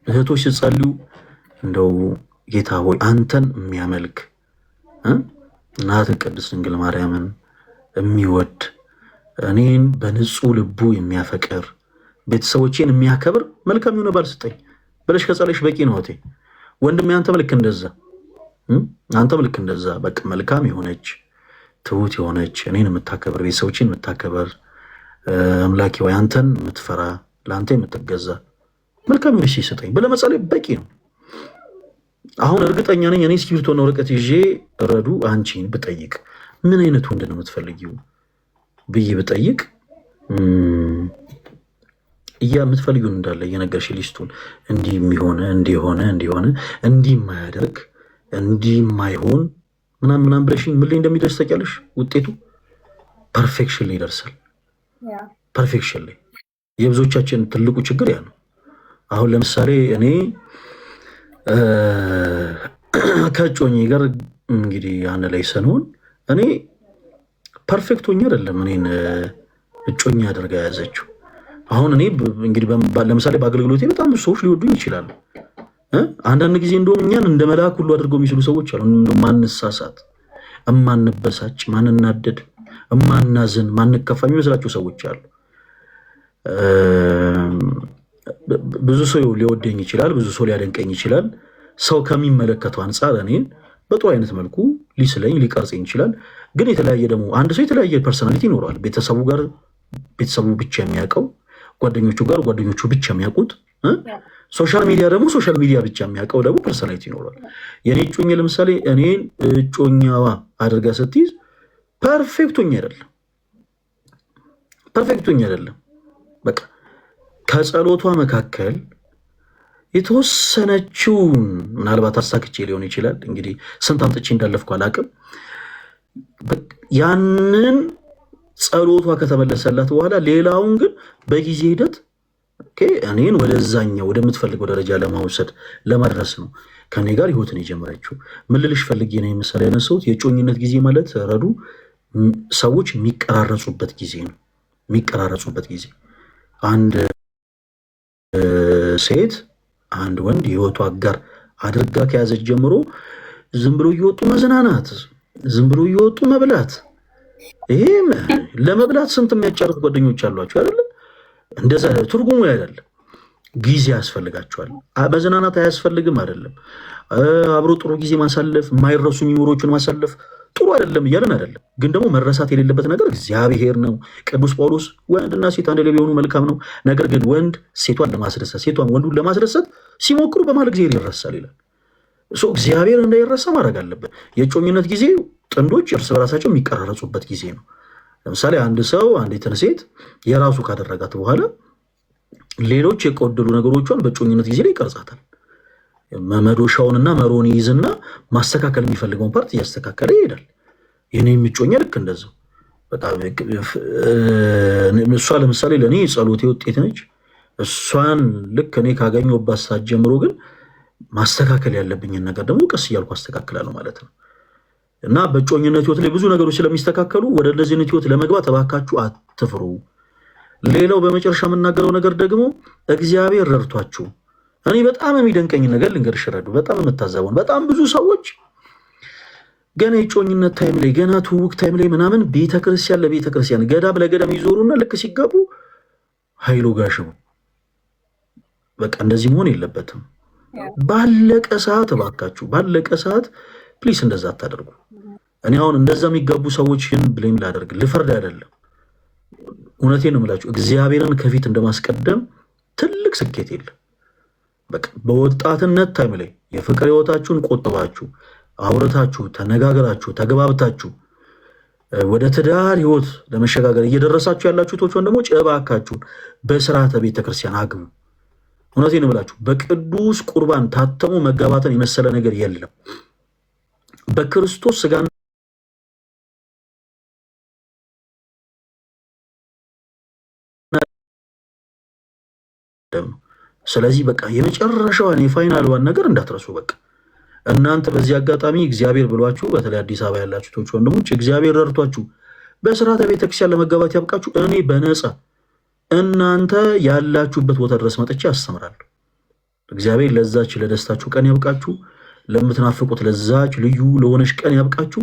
እህቶች ስትጸልዩ እንደው ጌታ ሆይ አንተን የሚያመልክ እናትህ ቅድስት ድንግል ማርያምን የሚወድ እኔን በንጹህ ልቡ የሚያፈቅር ቤተሰቦቼን የሚያከብር መልካም የሆነ ባል ስጠኝ ብለሽ ከጸለይሽ በቂ ነው። እህቴ ወንድሜ አንተም ልክ እንደዛ በቃ መልካም የሆነች ትሁት የሆነች እኔን የምታከብር ቤተሰቦቼን የምታከብር አምላኬ ወይ አንተን የምትፈራ ለአንተ የምትገዛ መልካም የሆነች ስጠኝ ብለህ መጸለይ በቂ ነው። አሁን እርግጠኛ ነኝ እኔ እስክሪብቶና ወረቀት ይዤ ረዱ አንቺን ብጠይቅ ምን አይነት ወንድ ነው የምትፈልጊው ብዬ ብጠይቅ የምትፈልጊውን እንዳለ እየነገርሽ ሊስቱን እንዲህ የሚሆነ እንዲሆነ እንዲህ የማያደርግ እንዲህ የማይሆን ምናምን ብለሽኝ ምን ላይ እንደሚደርስ ታውቂያለሽ? ውጤቱ ፐርፌክሽን ላይ ይደርሳል። ፐርፌክሽን ላይ የብዙዎቻችን ትልቁ ችግር ያ ነው። አሁን ለምሳሌ እኔ ከእጮኜ ጋር እንግዲህ ያን ላይ ስንሆን እኔ ፐርፌክት ሆኜ አይደለም እኔን እጮኛ አድርጋ የያዘችው። አሁን እኔ እንግዲህ ለምሳሌ በአገልግሎቴ በጣም ብዙ ሰዎች ሊወዱኝ ይችላሉ። አንዳንድ ጊዜ እንደውም እኛን እንደ መልአክ ሁሉ አድርገው የሚስሉ ሰዎች አሉ። ማንሳሳት፣ እማንበሳጭ፣ ማንናደድ፣ እማናዝን፣ ማንከፋ የሚመስላቸው ሰዎች አሉ። ብዙ ሰው ሊወደኝ ይችላል፣ ብዙ ሰው ሊያደንቀኝ ይችላል። ሰው ከሚመለከተው አንጻር እኔን በጥሩ አይነት መልኩ ሊስለኝ ሊቀርጸኝ ይችላል። ግን የተለያየ ደግሞ አንድ ሰው የተለያየ ፐርሰናሊቲ ይኖረዋል። ቤተሰቡ ጋር ቤተሰቡ ብቻ የሚያውቀው፣ ጓደኞቹ ጋር ጓደኞቹ ብቻ የሚያውቁት፣ ሶሻል ሚዲያ ደግሞ ሶሻል ሚዲያ ብቻ የሚያውቀው ደግሞ ፐርሰናሊቲ ይኖረዋል። የኔ እጮኛ ለምሳሌ እኔን እጮኛዋ አድርጋ ስትይዝ ፐርፌክቶኛ አይደለም። በቃ ከጸሎቷ መካከል የተወሰነችውን ምናልባት አሳክቼ ሊሆን ይችላል። እንግዲህ ስንት አምጥቼ እንዳለፍኩ አላውቅም። ያንን ጸሎቷ ከተመለሰላት በኋላ ሌላውን ግን በጊዜ ሂደት እኔን ወደዛኛው ወደምትፈልገው ደረጃ ለማውሰድ ለማድረስ ነው ከኔ ጋር ህይወትን የጀመረችው። ምን ልልሽ ፈልጌ ነው ምሳሌ ያነሳሁት የእጮኝነት ጊዜ ማለት ረዱ ሰዎች የሚቀራረጹበት ጊዜ ነው። የሚቀራረጹበት ጊዜ አንድ ሴት አንድ ወንድ የህይወቱ አጋር አድርጋ ከያዘች ጀምሮ ዝም ብሎ እየወጡ መዝናናት፣ ዝም ብሎ እየወጡ መብላት። ይሄ ለመብላት ስንት የሚያጫርቱ ጓደኞች አሏቸው አይደለ? እንደዛ ትርጉሙ አይደለም። ጊዜ ያስፈልጋቸዋል። መዝናናት አያስፈልግም አይደለም። አብሮ ጥሩ ጊዜ ማሳለፍ፣ የማይረሱ ሚሞሪዎችን ማሳለፍ ጥሩ አይደለም እያለን አይደለም፣ ግን ደግሞ መረሳት የሌለበት ነገር እግዚአብሔር ነው። ቅዱስ ጳውሎስ ወንድና ሴት አንድ ላይ ቢሆኑ መልካም ነው፣ ነገር ግን ወንድ ሴቷን ለማስደሰት ሴቷን ወንዱን ለማስደሰት ሲሞክሩ በመሀል እግዚአብሔር ይረሳል ይላል። እግዚአብሔር እንዳይረሳ ማድረግ አለብን። የእጮኝነት ጊዜ ጥንዶች እርስ በራሳቸው የሚቀራረጹበት ጊዜ ነው። ለምሳሌ አንድ ሰው አንዲትን ሴት የራሱ ካደረጋት በኋላ ሌሎች የቆደሉ ነገሮቿን በእጮኝነት ጊዜ ላይ ይቀርጻታል። መዶሻውንና መሮን ይይዝና ማስተካከል የሚፈልገውን ፓርት እያስተካከለ ይሄዳል። ይህን የሚጮኛ ልክ እንደዛው እሷ ለምሳሌ ለእኔ ጸሎቴ ውጤት ነች። እሷን ልክ እኔ ካገኘሁባት ሰዓት ጀምሮ ግን ማስተካከል ያለብኝን ነገር ደግሞ ቀስ እያልኩ አስተካክላለሁ ማለት ነው። እና በእጮኝነት ህይወት ላይ ብዙ ነገሮች ስለሚስተካከሉ ወደ እንደዚህ አይነት ህይወት ለመግባት እባካችሁ አትፍሩ። ሌላው በመጨረሻ የምናገረው ነገር ደግሞ እግዚአብሔር ረድቷችሁ፣ እኔ በጣም የሚደንቀኝ ነገር ልንገርሽ ረዱ፣ በጣም የምታዘበውን በጣም ብዙ ሰዎች ገና የጮኝነት ታይም ላይ ገና ትውውቅ ታይም ላይ ምናምን ቤተክርስቲያን ለቤተክርስቲያን ገዳም ለገዳም ይዞሩና ልክ ሲጋቡ ኃይሎ ጋሽቡ በቃ እንደዚህ መሆን የለበትም። ባለቀ ሰዓት እባካችሁ ባለቀ ሰዓት ፕሊስ እንደዛ አታደርጉ። እኔ አሁን እንደዛ የሚጋቡ ሰዎችን ብሌም ላደርግ ልፈርድ አይደለም፣ እውነቴን ነው የምላችሁ። እግዚአብሔርን ከፊት እንደማስቀደም ትልቅ ስኬት የለም። በቃ በወጣትነት ታይም ላይ የፍቅር ህይወታችሁን ቆጥባችሁ አውርታችሁ ተነጋግራችሁ ተገባብታችሁ ወደ ትዳር ህይወት ለመሸጋገር እየደረሳችሁ ያላችሁ ቶችን ደግሞ እባካችሁን በስርዓተ ቤተክርስቲያን አግቡ። እውነቴን ነው የምላችሁ። በቅዱስ ቁርባን ታተሙ መጋባትን የመሰለ ነገር የለም። በክርስቶስ ስጋና ስለዚህ በቃ የመጨረሻዋን የፋይናልዋን ነገር እንዳትረሱ። በቃ እናንተ በዚህ አጋጣሚ እግዚአብሔር ብሏችሁ በተለይ አዲስ አበባ ያላችሁ ቶች ወንድሞች እግዚአብሔር ረድቷችሁ በስርዓተ ቤተክርስቲያን ለመጋባት ያብቃችሁ። እኔ በነፃ እናንተ ያላችሁበት ቦታ ድረስ መጥቼ አስተምራለሁ። እግዚአብሔር ለዛች ለደስታችሁ ቀን ያብቃችሁ። ለምትናፍቁት ለዛች ልዩ ለሆነች ቀን ያብቃችሁ።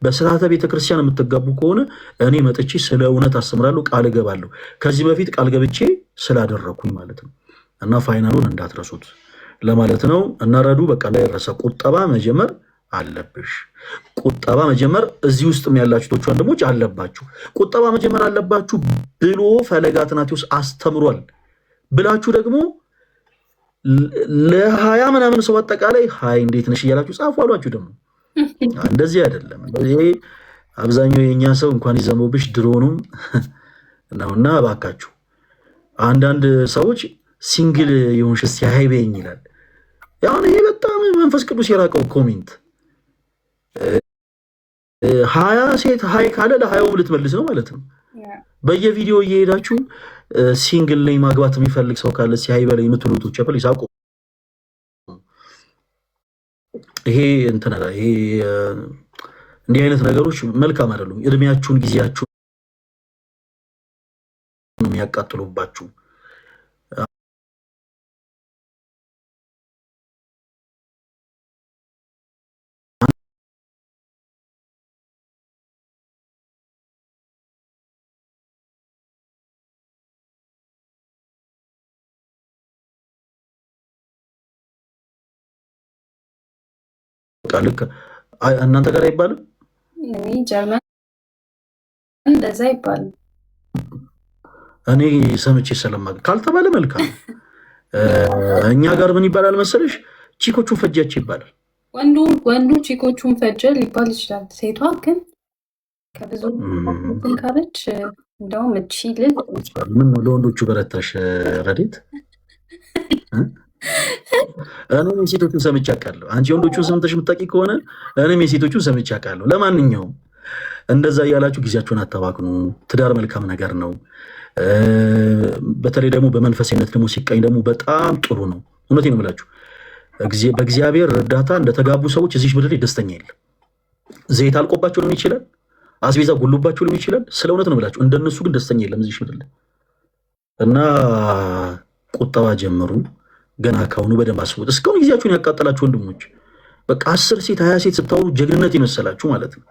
በስርዓተ ቤተክርስቲያን የምትጋቡ ከሆነ እኔ መጥቼ ስለ እውነት አስተምራለሁ፣ ቃል እገባለሁ። ከዚህ በፊት ቃል ገብቼ ስላደረኩኝ ማለት ነው። እና ፋይናሉን እንዳትረሱት ለማለት ነው። እና ረዱ በቃ እንዳይረሳ ቁጠባ መጀመር አለብሽ። ቁጠባ መጀመር እዚህ ውስጥም ያላችሁ ወንድሞች አለባችሁ። ቁጠባ መጀመር አለባችሁ ብሎ ፈለገ አትናቴዎስ አስተምሯል ብላችሁ ደግሞ ለ20 ምናምን ሰው አጠቃላይ ሀይ እንዴት ነሽ እያላችሁ ጻፉ አሏችሁ። ደግሞ እንደዚህ አይደለም። ይሄ አብዛኛው የኛ ሰው እንኳን ይዘመውብሽ ድሮኑም ነውና እባካችሁ አንዳንድ ሰዎች ሲንግል የሆንሽ ሲያይ በይኝ ይላል። ያሁን ይሄ በጣም መንፈስ ቅዱስ የራቀው ኮሜንት 20 ሴት ሀይ ካለ ለ20 ልትመልስ ነው ማለት ነው። በየቪዲዮ እየሄዳችሁ ሲንግል ላይ ማግባት የሚፈልግ ሰው ካለ ሲያይ በላይ የምትሉት ቸፕል ይሳቁ። ይሄ እንትና ይሄ እንዲህ አይነት ነገሮች መልካም አይደሉም። እድሜያችሁን ጊዜያችሁን የሚያቃጥሉባችሁ ልክ እናንተ ጋር አይባልም። ጀርመን እንደዛ ይባላል። እኔ ሰምቼ ስለማቅ ካልተባለ መልካም። እኛ ጋር ምን ይባላል መሰለሽ? ቺኮቹን ፈጃች ይባላል። ወንዱ ቺኮቹን ፈጀ ሊባል ይችላል። ሴቷ ግን ከብዙ ካለች እንደውም እቺ ልል ምን ለወንዶቹ በረታሽ ረዲት እኔም የሴቶቹን ሰምቼ አውቃለሁ። አንቺ ወንዶቹን ሰምተሽ የምታውቂ ከሆነ እኔም የሴቶቹን ሰምቼ አውቃለሁ። ለማንኛውም እንደዛ እያላችሁ ጊዜያችሁን አታባክኑ። ትዳር መልካም ነገር ነው። በተለይ ደግሞ በመንፈሳዊነት ደግሞ ሲቃኝ ደግሞ በጣም ጥሩ ነው። እውነቴን ነው የምላችሁ። በእግዚአብሔር እርዳታ እንደተጋቡ ሰዎች እዚህ ምድር ላይ ደስተኛ የለም። ዘይት አልቆባቸው ሊሆን ይችላል፣ አስቤዛ ጎሎባቸው ሊሆን ይችላል። ስለ እውነት ነው የምላችሁ። እንደነሱ ግን ደስተኛ የለም እዚህ ምድር ላይ እና ቁጠባ ጀምሩ። ገና ካሁኑ በደንብ አስቡት። እስካሁን ጊዜያችሁን ያቃጠላችሁ ወንድሞች በቃ 10 ሴት 20 ሴት ስታወሩ ጀግንነት ይመሰላችሁ ማለት ነው።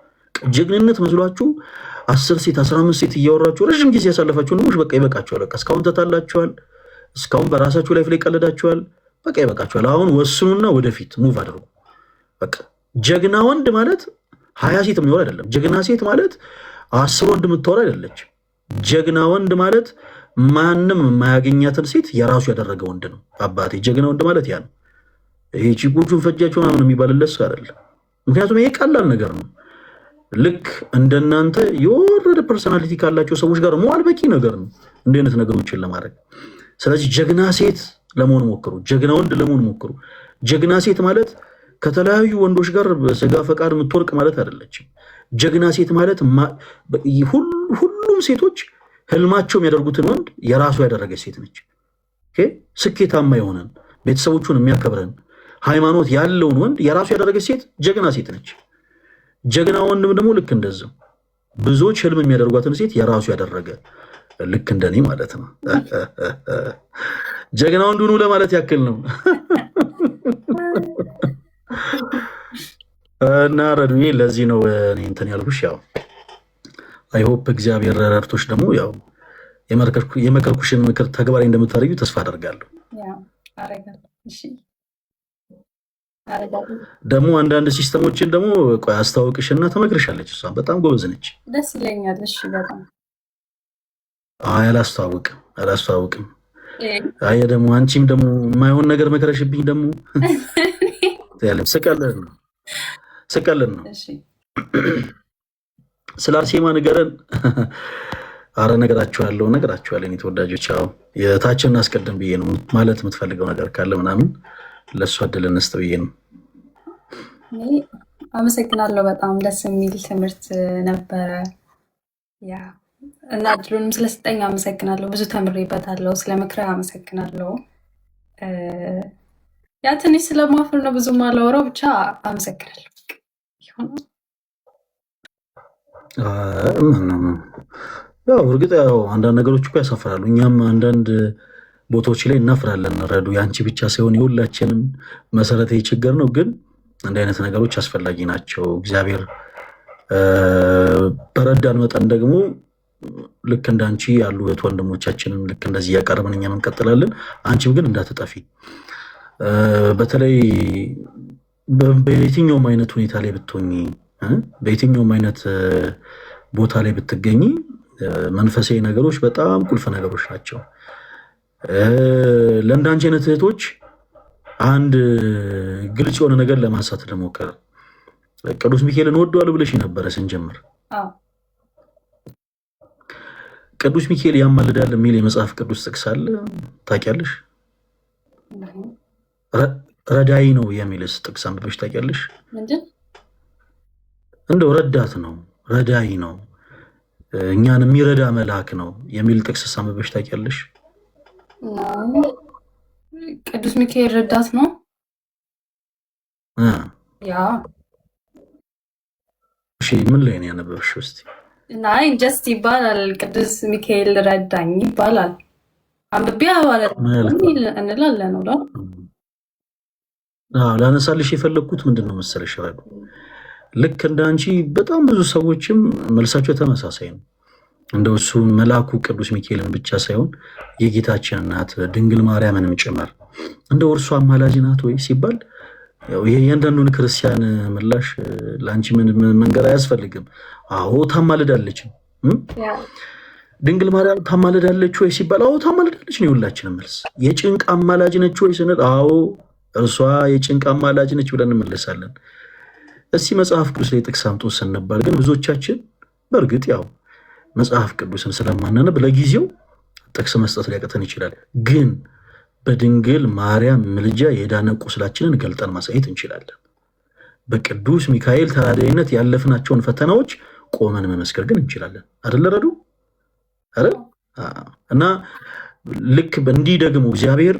ጀግንነት መስሏችሁ 10 ሴት 15 ሴት እያወራችሁ ረዥም ጊዜ ያሳለፋችሁ ወንድሞች በቃ ይበቃችኋል። በቃ እስካሁን ተታላችኋል። እስካሁን በራሳችሁ ላይፍ ላይ ቀለዳችኋል። በቃ ይበቃችኋል። አሁን ወስኑና ወደፊት ሙቭ አድርጉ። በቃ ጀግና ወንድ ማለት 20 ሴት የሚወራ አይደለም። ጀግና ሴት ማለት 10 ወንድ የምትወራ አይደለች። ጀግና ወንድ ማለት ማንም የማያገኛትን ሴት የራሱ ያደረገ ወንድ ነው። አባቴ ጀግና ወንድ ማለት ያ ነው። ይሄ ቺኮቹን ፈጃቸው ምናምን የሚባልለት ሰው አይደለም። ምክንያቱም ይሄ ቀላል ነገር ነው። ልክ እንደናንተ የወረደ ፐርሶናሊቲ ካላቸው ሰዎች ጋር መዋል በቂ ነገር ነው እንዲህ አይነት ነገሮችን ለማድረግ። ስለዚህ ጀግና ሴት ለመሆን ሞክሩ፣ ጀግና ወንድ ለመሆን ሞክሩ። ጀግና ሴት ማለት ከተለያዩ ወንዶች ጋር በስጋ ፈቃድ የምትወርቅ ማለት አይደለችም። ጀግና ሴት ማለት ሁሉም ሴቶች ህልማቸው የሚያደርጉትን ወንድ የራሱ ያደረገች ሴት ነች። ስኬታማ የሆነን ቤተሰቦቹን የሚያከብረን ሃይማኖት ያለውን ወንድ የራሱ ያደረገች ሴት ጀግና ሴት ነች። ጀግና ወንድም ደግሞ ልክ እንደዛው ብዙዎች ህልም የሚያደርጓትን ሴት የራሱ ያደረገ ልክ እንደኔ ማለት ነው። ጀግና ወንድ ሁኑ ለማለት ያክል ነው። እና ረዱዬ ለዚህ ነው እኔ እንትን ያልኩሽ። ያው አይ ሆፕ እግዚአብሔር ረድቶሽ ደግሞ ያው የመከርኩሽን ምክር ተግባራዊ እንደምታደርጊው ተስፋ አደርጋለሁ። ደግሞ አንዳንድ ሲስተሞችን ደግሞ ቆይ አስታውቅሽና ተመክርሻለች። እሷም በጣም ጎበዝ ነች። ደስ ይለኛል። እሺ በጣም አይ አላስተዋውቅም። አይ ደግሞ አንቺም ደግሞ የማይሆን ነገር መከረሽብኝ ደግሞ ያለም ስቀልን ነው። ስለ አርሴማ ንገረን። አረ ነገራችኋለሁ። እኔ ተወዳጆች ያው የታችን አስቀድም ብዬ ነው ማለት የምትፈልገው ነገር ካለ ምናምን ለእሱ እድል እንስጥ ብዬ ነው። አመሰግናለሁ። በጣም ደስ የሚል ትምህርት ነበረ። ያ እና እድሉንም ስለሰጠኝ አመሰግናለሁ። ብዙ ተምሬበታለሁ። ስለ ምክርህ አመሰግናለሁ። ያ ትንሽ ስለማፍር ነው ብዙ ማላወራው፣ ብቻ አመሰግናለሁ። ያው እርግጥ ያው አንዳንድ ነገሮች እኮ ያሳፍራሉ። እኛም አንዳንድ ቦታዎች ላይ እናፍራለን። ረዱ የአንቺ ብቻ ሳይሆን የሁላችንም መሰረታዊ ችግር ነው። ግን እንዲህ አይነት ነገሮች አስፈላጊ ናቸው። እግዚአብሔር በረዳን መጠን ደግሞ ልክ እንዳንቺ ያሉ እህት ወንድሞቻችንን ልክ እንደዚህ እያቀረብን እኛም እንቀጥላለን። አንቺም ግን እንዳትጠፊ። በተለይ በየትኛውም አይነት ሁኔታ ላይ ብትሆኚ፣ በየትኛውም አይነት ቦታ ላይ ብትገኝ መንፈሳዊ ነገሮች በጣም ቁልፍ ነገሮች ናቸው። ለእንዳንቺ አይነት እህቶች አንድ ግልጽ የሆነ ነገር ለማንሳት ልሞክር። ቅዱስ ሚካኤልን ወደዋለሁ ብለሽ ነበረ ስንጀምር። ቅዱስ ሚካኤል ያማልዳል የሚል የመጽሐፍ ቅዱስ ጥቅስ አለ፣ ታውቂያለሽ? ረዳይ ነው የሚልስ ጥቅስ አንብበሽ ታውቂያለሽ? እንደው ረዳት ነው፣ ረዳይ ነው፣ እኛን የሚረዳ መልአክ ነው የሚል ጥቅስ አንብበሽ ታውቂያለሽ? ቅዱስ ሚካኤል ረዳት ነው። ያ እሺ፣ ምን ላይ ነው ያነበብሽው? እስቲ ናይ ጀስት ይባላል ቅዱስ ሚካኤል ረዳኝ ይባላል። አንብቤ ማለት እንላለን ነው። ላነሳልሽ የፈለግኩት ምንድን ነው መሰለሽ ረዱ፣ ልክ እንዳንቺ በጣም ብዙ ሰዎችም መልሳቸው ተመሳሳይ ነው። እንደው እሱ መልአኩ ቅዱስ ሚካኤልን ብቻ ሳይሆን የጌታችን እናት ድንግል ማርያምንም ጭምር እንደው እርሷ አማላጅ ናት ወይ ሲባል ይሄ እያንዳንዱን ክርስቲያን ምላሽ ለአንቺ መንገር አያስፈልግም። አዎ ታማልዳለች። ድንግል ማርያም ታማልዳለች ወይ ሲባል አዎ ታማልዳለች ነው የሁላችንም መልስ። የጭንቅ አማላጅ ነች ወይ ስንል አዎ እርሷ የጭንቅ አማላጅ ነች ብለን እንመለሳለን። እስቲ መጽሐፍ ቅዱስ ላይ ጥቅስ አምጡ ስንባል ግን ብዙዎቻችን በእርግጥ ያው መጽሐፍ ቅዱስን ስለማናነብ ለጊዜው ጥቅስ መስጠት ሊያቀተን ይችላል። ግን በድንግል ማርያም ምልጃ የዳነ ቁስላችንን ገልጠን ማሳየት እንችላለን። በቅዱስ ሚካኤል ተራዳኢነት ያለፍናቸውን ፈተናዎች ቆመን መመስከር ግን እንችላለን። አይደል ረዱ? አይደል? እና ልክ እንዲህ ደግሞ እግዚአብሔር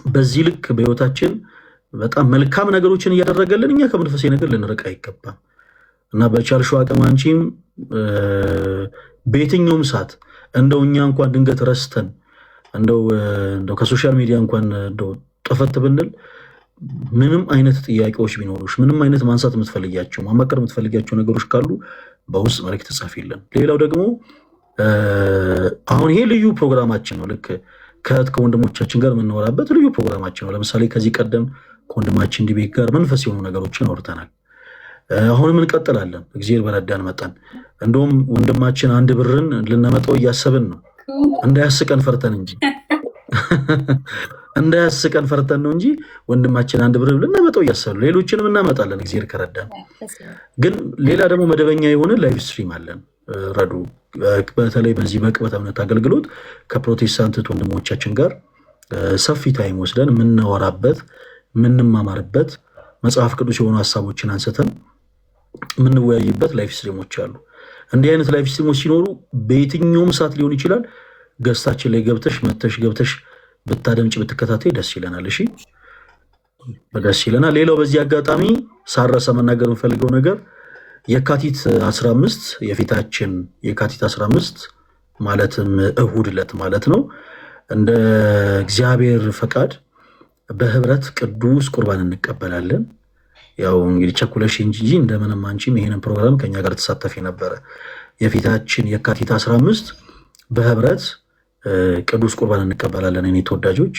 በዚህ ልክ በህይወታችን በጣም መልካም ነገሮችን እያደረገልን እኛ ከመንፈሳዊ ነገር ልንርቅ አይገባም። እና በቻልሽው አቅም አንቺም በየትኛውም ሰዓት እንደው እኛ እንኳን ድንገት ረስተን እንደው ከሶሻል ሚዲያ እንኳን እንደው ጠፈት ብንል ምንም አይነት ጥያቄዎች ቢኖሩሽ፣ ምንም አይነት ማንሳት የምትፈልጊያቸው ማማከር የምትፈልጊያቸው ነገሮች ካሉ በውስጥ መልእክት ጻፊልን። ሌላው ደግሞ አሁን ይሄ ልዩ ፕሮግራማችን ነው። ልክ ከወንድሞቻችን ጋር የምናወራበት ልዩ ፕሮግራማችን ነው። ለምሳሌ ከዚህ ቀደም ከወንድማችን ዲቤክ ጋር መንፈስ የሆኑ ነገሮችን አውርተናል። አሁንም እንቀጥላለን እግዚአብሔር በረዳን መጠን። እንደውም ወንድማችን 1 ብርን ልናመጣው እያሰብን ነው። እንዳያስቀን ፈርተን እንጂ እንዳያስቀን ፈርተን ነው እንጂ ወንድማችን 1 ብር ልናመጣው እያሰብን፣ ሌሎችንም እናመጣለን እግዚአብሔር ከረዳን። ግን ሌላ ደግሞ መደበኛ የሆነ ላይቭ ስትሪም አለን ረዱ። በተለይ በዚህ በቅበት እምነት አገልግሎት ከፕሮቴስታንት ወንድሞቻችን ጋር ሰፊ ታይም ወስደን የምናወራበት የምንማማርበት መጽሐፍ ቅዱስ የሆኑ ሀሳቦችን አንስተን የምንወያይበት ላይፍ ስትሪሞች አሉ። እንዲህ አይነት ላይፍ ስትሪሞች ሲኖሩ በየትኛውም ሰዓት ሊሆን ይችላል ገስታችን ላይ ገብተሽ ብታደምጭ ብትከታተይ ደስ ይለናል። እሺ ደስ ይለናል። ሌላው በዚህ አጋጣሚ ሳረሰ መናገር የምፈልገው ነገር የካቲት 15 የፊታችን የካቲት 15 ማለትም እሁድ ዕለት ማለት ነው እንደ እግዚአብሔር ፈቃድ በህብረት ቅዱስ ቁርባን እንቀበላለን። ያው እንግዲህ ቸኩለሽ እንጂ እንደምንም አንቺም ይሄንን ፕሮግራም ከኛ ጋር ተሳተፊ ነበረ። የፊታችን የካቲት 15 በህብረት ቅዱስ ቁርባን እንቀበላለን እኔ ተወዳጆች።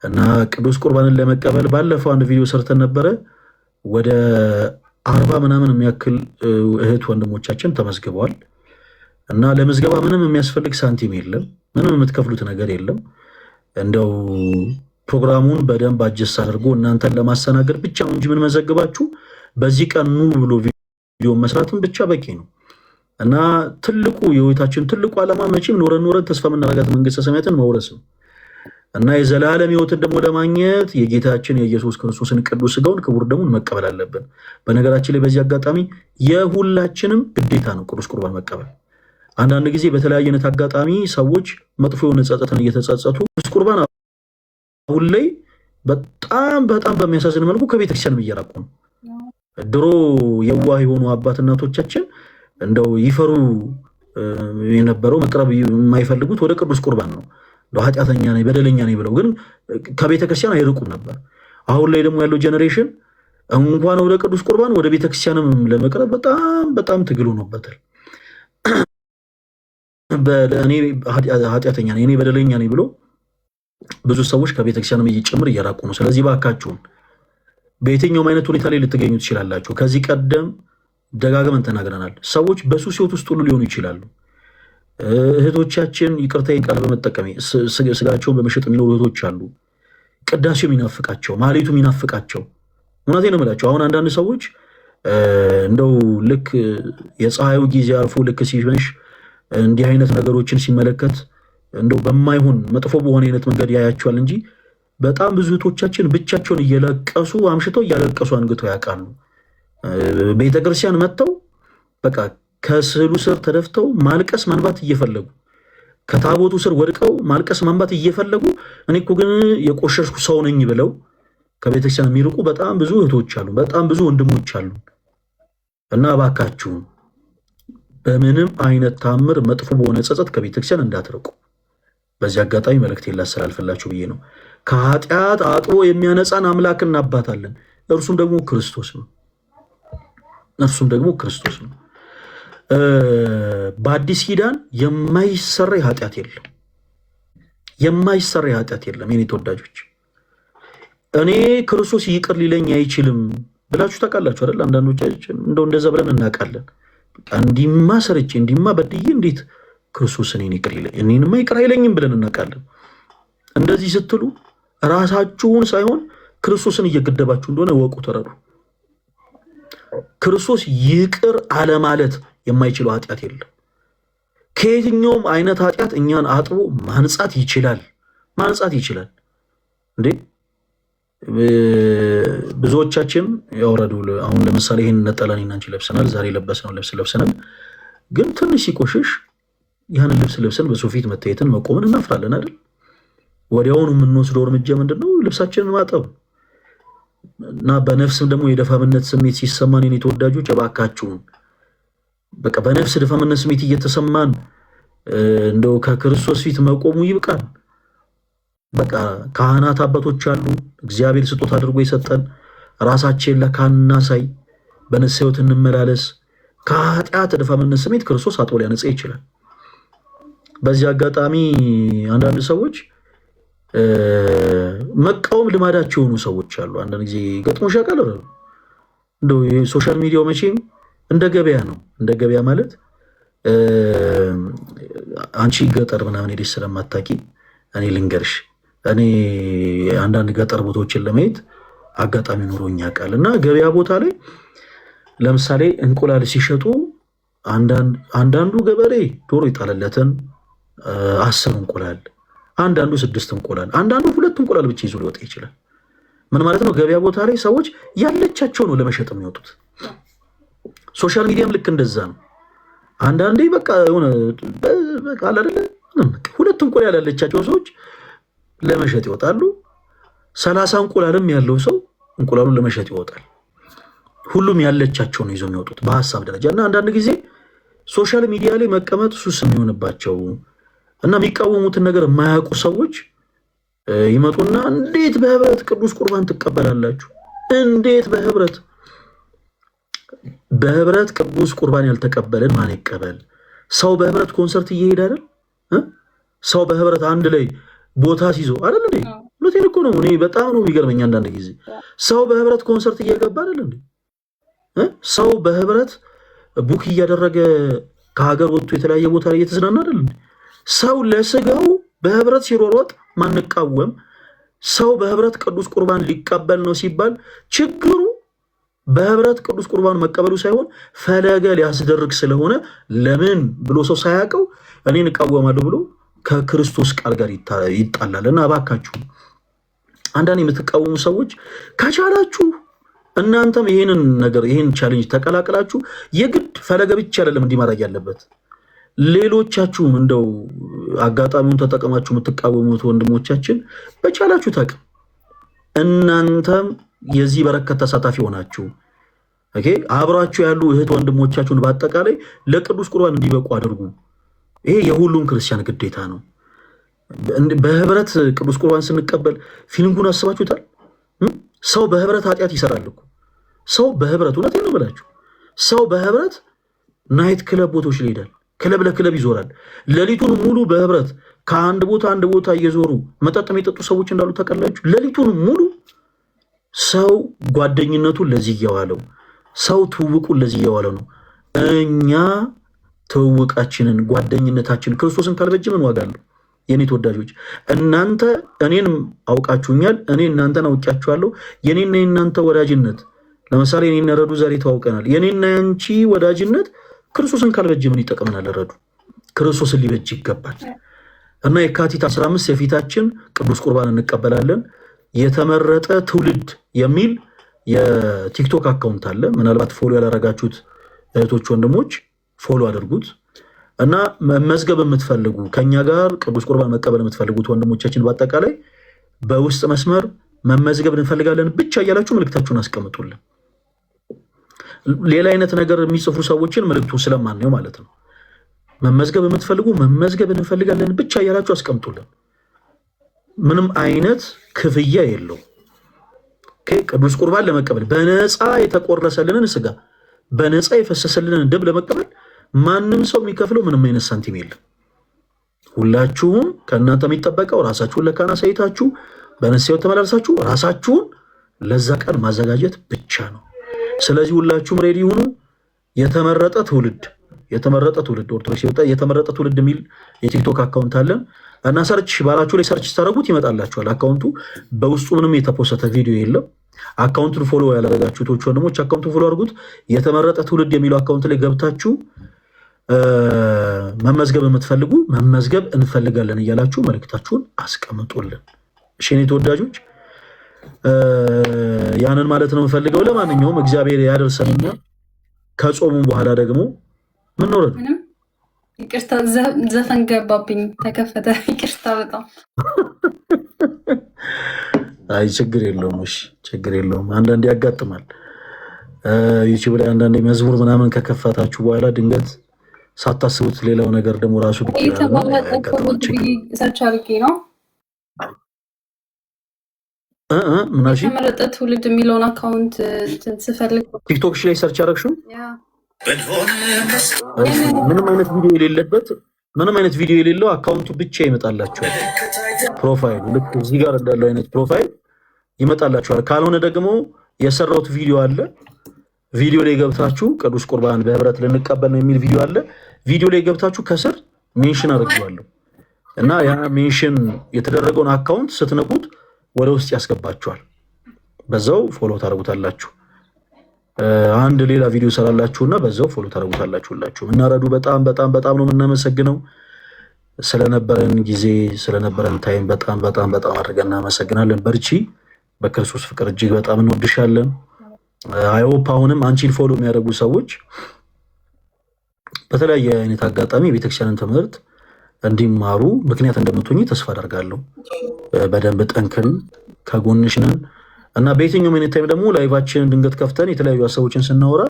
እና ቅዱስ ቁርባንን ለመቀበል ባለፈው አንድ ቪዲዮ ሰርተን ነበረ። ወደ 40 ምናምን የሚያክል እህት ወንድሞቻችን ተመዝግበዋል። እና ለምዝገባ ምንም የሚያስፈልግ ሳንቲም የለም፣ ምንም የምትከፍሉት ነገር የለም። እንደው ፕሮግራሙን በደንብ አጀስት አድርጎ እናንተን ለማስተናገድ ብቻ ነው እንጂ ምን መዘግባችሁ በዚህ ቀን ኑ ብሎ ቪዲዮ መስራትም ብቻ በቂ ነው። እና ትልቁ የህይወታችን ትልቁ ዓላማ መቼም ኖረን ተስፋ የምናደርጋት መንግስተ ሰማያትን መውረስ ነው። እና የዘላለም ህይወትን ደግሞ ለማግኘት የጌታችን የኢየሱስ ክርስቶስን ቅዱስ ሥጋውን ክቡር ደሙን መቀበል አለብን። በነገራችን ላይ በዚህ አጋጣሚ የሁላችንም ግዴታ ነው ቅዱስ ቁርባን መቀበል። አንዳንድ ጊዜ በተለያየ አይነት አጋጣሚ ሰዎች መጥፎ የሆነ ጸጸትን እየተጸጸቱ ቅዱስ ቁርባን አሁን ላይ በጣም በሚያሳዝን መልኩ ከቤተክርስቲያንም እየራቁ ነው። ድሮ የዋህ የሆኑ አባት እናቶቻችን እንደው ይፈሩ የነበረው መቅረብ የማይፈልጉት ወደ ቅዱስ ቁርባን ነው። ኃጢአተኛ ነኝ በደለኛ ነኝ ብለው ግን ከቤተክርስቲያን አይርቁም ነበር። አሁን ላይ ደግሞ ያለው ጄኔሬሽን እንኳን ወደ ቅዱስ ቁርባን ወደ ቤተክርስቲያንም ለመቅረብ በጣም ትግል ሆኖበታል። እኔ ኃጢአተኛ ነኝ እኔ በደለኛ ነኝ ብሎ ብዙ ሰዎች ከቤተክርስቲያንም እየጨምር እየራቁ ነው። ስለዚህ ባካችሁን በየትኛውም አይነት ሁኔታ ላይ ልትገኙ ትችላላችሁ። ከዚህ ቀደም ደጋግመን ተናግረናል። ሰዎች በሱስ ህይወት ውስጥ ሁሉ ሊሆኑ ይችላሉ። እህቶቻችን ይቅርታዬን ቃል በመጠቀም ስጋቸውን በመሸጥ የሚኖሩ እህቶች አሉ። ቅዳሴው የሚናፍቃቸው፣ ማህሌቱ የሚናፍቃቸው። እውነቴን ነው የምላቸው። አሁን አንዳንድ ሰዎች እንደው ልክ የፀሐዩ ጊዜ አልፎ ልክ ሲመሽ እንዲህ አይነት ነገሮችን ሲመለከት እንደው በማይሆን መጥፎ በሆነ አይነት መንገድ ያያቸዋል እንጂ በጣም ብዙ እህቶቻችን ብቻቸውን እየለቀሱ አምሽተው እያለቀሱ አንግተው ያውቃሉ። ቤተክርስቲያን መጥተው በቃ ከስዕሉ ስር ተደፍተው ማልቀስ ማንባት እየፈለጉ ከታቦቱ ስር ወድቀው ማልቀስ ማንባት እየፈለጉ እኔ እኮ ግን የቆሸሽኩ ሰው ነኝ ብለው ከቤተክርስቲያን የሚርቁ በጣም ብዙ እህቶች አሉ፣ በጣም ብዙ ወንድሞች አሉ። እና እባካችሁን በምንም አይነት ታምር መጥፎ በሆነ ጸጸት ከቤተክርስቲያን እንዳትርቁ በዚህ አጋጣሚ መልእክቴን ላስተላልፍላችሁ ብዬ ነው። ከኃጢአት አጥቦ የሚያነጻን አምላክና አባት አለን፣ እርሱም ደግሞ ክርስቶስ ነው። በአዲስ ኪዳን የማይሰራ ኃጢአት የለም፣ የማይሰራ ኃጢአት የለም። የኔ ተወዳጆች እኔ ክርስቶስ ይቅር ሊለኝ አይችልም ብላችሁ ታውቃላችሁ አይደል? አንዳንዶቻችን እንደዛ ብለን እናውቃለን። እንዲማ ሰርቼ እንዲማ በድዬ እንዴት ክርስቶስ እኔንማ ይቅር አይለኝም ብለን እናውቃለን። እንደዚህ ስትሉ ራሳችሁን ሳይሆን ክርስቶስን እየገደባችሁ እንደሆነ ወቁ፣ ተረዱ። ክርስቶስ ይቅር አለማለት የማይችለው ኃጢአት የለም። ከየትኛውም አይነት ኃጢአት እኛን አጥቦ ማንጻት ይችላል እንዴ። ብዙዎቻችን ያወረዱ አሁን ለምሳሌ ይህን ነጠላ እኔና አንቺ ለብሰናል፣ ዛሬ ለበስነው ልብስ ለብሰናል። ግን ትንሽ ሲቆሽሽ ያንን ልብስ ለብሰን በሰው ፊት መታየትን መቆምን እናፍራለን አይደል? ወዲያውኑ የምንወስደው እርምጃ ምንድነው? ልብሳችንን ማጠብ እና በነፍስም ደግሞ የደፋምነት ስሜት ሲሰማን የኔ ተወዳጆች እባካችሁን በቃ በነፍስ ደፋምነት ስሜት እየተሰማን እንደው ከክርስቶስ ፊት መቆሙ ይብቃል። በቃ ካህናት አባቶች አሉ፣ እግዚአብሔር ስጦታ አድርጎ የሰጠን። ራሳችን ለካህንና ሳይ በንስሐ ሕይወት እንመላለስ። ከኃጢአት ደፋምነት ስሜት ክርስቶስ አጥቦ ሊያነጻ ይችላል። በዚህ አጋጣሚ አንዳንድ ሰዎች መቃወም ልማዳቸው የሆኑ ሰዎች አሉ። አንዳንድ ጊዜ ገጥሞሽ ያውቃል? እንደው የሶሻል ሚዲያው መቼም እንደ ገበያ ነው። እንደ ገበያ ማለት አንቺ ገጠር ምናምን ሄደሽ ስለማታውቂ እኔ ልንገርሽ፣ እኔ አንዳንድ ገጠር ቦታዎችን ለማየት አጋጣሚ ኖሮኝ ያውቃል። እና ገበያ ቦታ ላይ ለምሳሌ እንቁላል ሲሸጡ አንዳንዱ ገበሬ ዶሮ ይጣለለትን 10 እንቁላል፣ አንዳንዱ 6 እንቁላል፣ አንዳንዱ 2 እንቁላል ብቻ ይዞ ሊወጣ ይችላል። ምን ማለት ነው? ገበያ ቦታ ላይ ሰዎች ያለቻቸው ነው ለመሸጥ የሚወጡት። ሶሻል ሚዲያም ልክ እንደዛ ነው። አንዳንዴ በቃ የሆነ በቃ አለ አይደለ 2 እንቁላል ያለቻቸው ሰዎች ለመሸጥ ይወጣሉ። 30 እንቁላልም ያለው ሰው እንቁላሉን ለመሸጥ ይወጣል። ሁሉም ያለቻቸው ነው ይዘው የሚወጡት በሀሳብ ደረጃ። እና አንዳንድ ጊዜ ሶሻል ሚዲያ ላይ መቀመጥ ሱስ የሚሆንባቸው እና የሚቃወሙትን ነገር የማያውቁ ሰዎች ይመጡና እንዴት በህብረት ቅዱስ ቁርባን ትቀበላላችሁ? እንዴት በህብረት ቅዱስ ቁርባን ያልተቀበለን ማን ይቀበል? ሰው በህብረት ኮንሰርት እየሄደ አይደል? ሰው በህብረት አንድ ላይ ቦታ ሲይዞ አይደል እንዴ? እውነቴን እኮ ነው። እኔ በጣም ነው የሚገርመኝ አንዳንድ ጊዜ ሰው በህብረት ኮንሰርት እየገባ አይደል እንዴ? ሰው በህብረት ቡክ እያደረገ ከሀገር ወጥቶ የተለያየ ቦታ ላይ እየተዝናና አይደል እንዴ? ሰው ለስጋው በህብረት ሲሮሮጥ ማንቃወም፣ ሰው በህብረት ቅዱስ ቁርባን ሊቀበል ነው ሲባል ችግሩ በህብረት ቅዱስ ቁርባን መቀበሉ ሳይሆን ፈለገ ሊያስደርግ ስለሆነ ለምን ብሎ ሰው ሳያውቀው እኔን እቃወማለሁ ብሎ ከክርስቶስ ቃል ጋር ይጣላል። እና እባካችሁ አንዳንድ የምትቃወሙ ሰዎች ከቻላችሁ እናንተም ይሄንን ነገር ይሄን ቻሌንጅ ተቀላቅላችሁ የግድ ፈለገ ብቻ አይደለም እንዲማራግ ያለበት ሌሎቻችሁም እንደው አጋጣሚውን ተጠቀማችሁ የምትቃወሙት ወንድሞቻችን በቻላችሁ ታቅም እናንተም የዚህ በረከት ተሳታፊ ሆናችሁ አብራችሁ ያሉ እህት ወንድሞቻችሁን በአጠቃላይ ለቅዱስ ቁርባን እንዲበቁ አድርጉ። ይሄ የሁሉም ክርስቲያን ግዴታ ነው። በህብረት ቅዱስ ቁርባን ስንቀበል ፊሊንጉን አስባችሁታል? ሰው በህብረት ኃጢአት ይሰራል እኮ። ሰው በህብረት እውነቴን ነው የምላችሁ፣ ሰው በህብረት ናይት ክለብ ቦታዎች ላይ ይሄዳል፣ ክለብ ለክለብ ይዞራል። ሌሊቱን ሙሉ በህብረት ከአንድ ቦታ አንድ ቦታ እየዞሩ መጠጥ የሚጠጡ ሰዎች እንዳሉ ታውቃላችሁ። ሌሊቱን ሙሉ ሰው ጓደኝነቱን ለዚህ እየዋለው፣ ሰው ትውውቁን ለዚህ እየዋለው ነው። እኛ ትውውቃችንን ጓደኝነታችን ክርስቶስን ካልበጅ ምን ዋጋ አለው? የኔ ተወዳጆች እናንተ እኔን አውቃችሁኛል፣ እኔ እናንተን አውቂያችኋለሁ። የኔና የእናንተ ወዳጅነት ለምሳሌ እኔና ረዱ ዛሬ ተዋውቀናል። የኔና ያንቺ ወዳጅነት ክርስቶስን ካልበጅ ምን ይጠቅመናል? ረዱ ክርስቶስን ሊበጅ ይገባል። እና የካቲት 15 የፊታችን ቅዱስ ቁርባን እንቀበላለን። የተመረጠ ትውልድ የሚል የቲክቶክ አካውንት አለ። ምናልባት ፎሎ ያላረጋችሁት እህቶች ወንድሞች ፎሎ አድርጉት። እና መመዝገብ የምትፈልጉ ከኛ ጋር ቅዱስ ቁርባን መቀበል የምትፈልጉት ወንድሞቻችን በአጠቃላይ በውስጥ መስመር መመዝገብ እንፈልጋለን ብቻ እያላችሁ መልእክታችሁን አስቀምጡልን። ሌላ አይነት ነገር የሚጽፉ ሰዎችን መልእክቱ ስለማንየው ማለት ነው። መመዝገብ የምትፈልጉ መመዝገብ እንፈልጋለን ብቻ እያላችሁ አስቀምጡልን። ምንም አይነት ክፍያ የለው። ቅዱስ ቁርባን ለመቀበል በነፃ የተቆረሰልንን ስጋ በነፃ የፈሰሰልንን ደም ለመቀበል ማንም ሰው የሚከፍለው ምንም አይነት ሳንቲም የለም። ሁላችሁም ከእናንተ የሚጠበቀው ራሳችሁን ለካህን አሳይታችሁ በንስሐ ተመላልሳችሁ ራሳችሁን ለዛ ቀን ማዘጋጀት ብቻ ነው። ስለዚህ ሁላችሁም ሬዲ ሁኑ። የተመረጠ ትውልድ ኦርቶዶክስ የተመረጠ ትውልድ የሚል የቲክቶክ አካውንት አለን እና ሰርች ባላችሁ ላይ ሰርች ስታደርጉት ይመጣላችኋል። አካውንቱ በውስጡ ምንም የተፖሰተ ቪዲዮ የለም። አካውንቱን ፎሎ ያላደረጋችሁት ወንድሞች አካውንቱን ፎሎ አድርጉት። የተመረጠ ትውልድ የሚለው አካውንት ላይ ገብታችሁ መመዝገብ የምትፈልጉ መመዝገብ እንፈልጋለን እያላችሁ መልእክታችሁን አስቀምጡልን። እሺ የኔ ተወዳጆች ያንን ማለት ነው የምፈልገው። ለማንኛውም እግዚአብሔር ያደርሰንና ከጾሙም በኋላ ደግሞ ምን ነው ረዱ ይቅርታ ዘፈን ገባብኝ ተከፈተ። ይቅርታ በጣም አይ ችግር የለውም። እሺ ችግር የለውም። አንዳንዴ ያጋጥማል። ዩቲዩብ ላይ አንዳንዴ መዝሙር ምናምን ከከፈታችሁ በኋላ ድንገት ሳታስቡት ሌላው ነገር ደግሞ ራሱ ሰርች አድርጌ ነው የተመረጠ ትውልድ የሚለውን አካውንት ስፈልግ ቲክቶክ ላይ ሰርች አደረግሽው ምንም አይነት ቪዲዮ የሌለው አካውንቱ ብቻ ይመጣላችኋል። ፕሮፋይሉ ልክ እዚህ ጋር እንዳለው አይነት ፕሮፋይል ይመጣላችኋል። ካልሆነ ደግሞ የሰራሁት ቪዲዮ አለ ቪዲዮ ላይ ገብታችሁ ቅዱስ ቁርባን በህብረት ልንቀበል ነው የሚል ቪዲዮ አለ። ቪዲዮ ላይ ገብታችሁ ከስር ሜንሽን አድርጌዋለሁ እና ያ ሜንሽን የተደረገውን አካውንት ስትነኩት ወደ ውስጥ ያስገባችኋል። በዛው ፎሎ ታደርጉታላችሁ። አንድ ሌላ ቪዲዮ ሰራላችሁና በዛው ፎሎ ታደርጉታላችሁ። እናረዱ በጣም በጣም በጣም ነው የምናመሰግነው። ስለነበረን ጊዜ ስለነበረን ታይም በጣም በጣም በጣም አድርገን እናመሰግናለን። በርቺ፣ በክርስቶስ ፍቅር እጅግ በጣም እንወድሻለን። አይሆፕ አሁንም አንቺን ፎሎ የሚያደርጉ ሰዎች በተለያየ አይነት አጋጣሚ የቤተክርስቲያንን ትምህርት እንዲማሩ ምክንያት እንደምትሆኚ ተስፋ አደርጋለሁ። በደንብ ጠንክን፣ ከጎንሽ ነን እና በየትኛውም አይነት ታይም ደግሞ ላይቫችንን ድንገት ከፍተን የተለያዩ ሀሳቦችን ስናወራ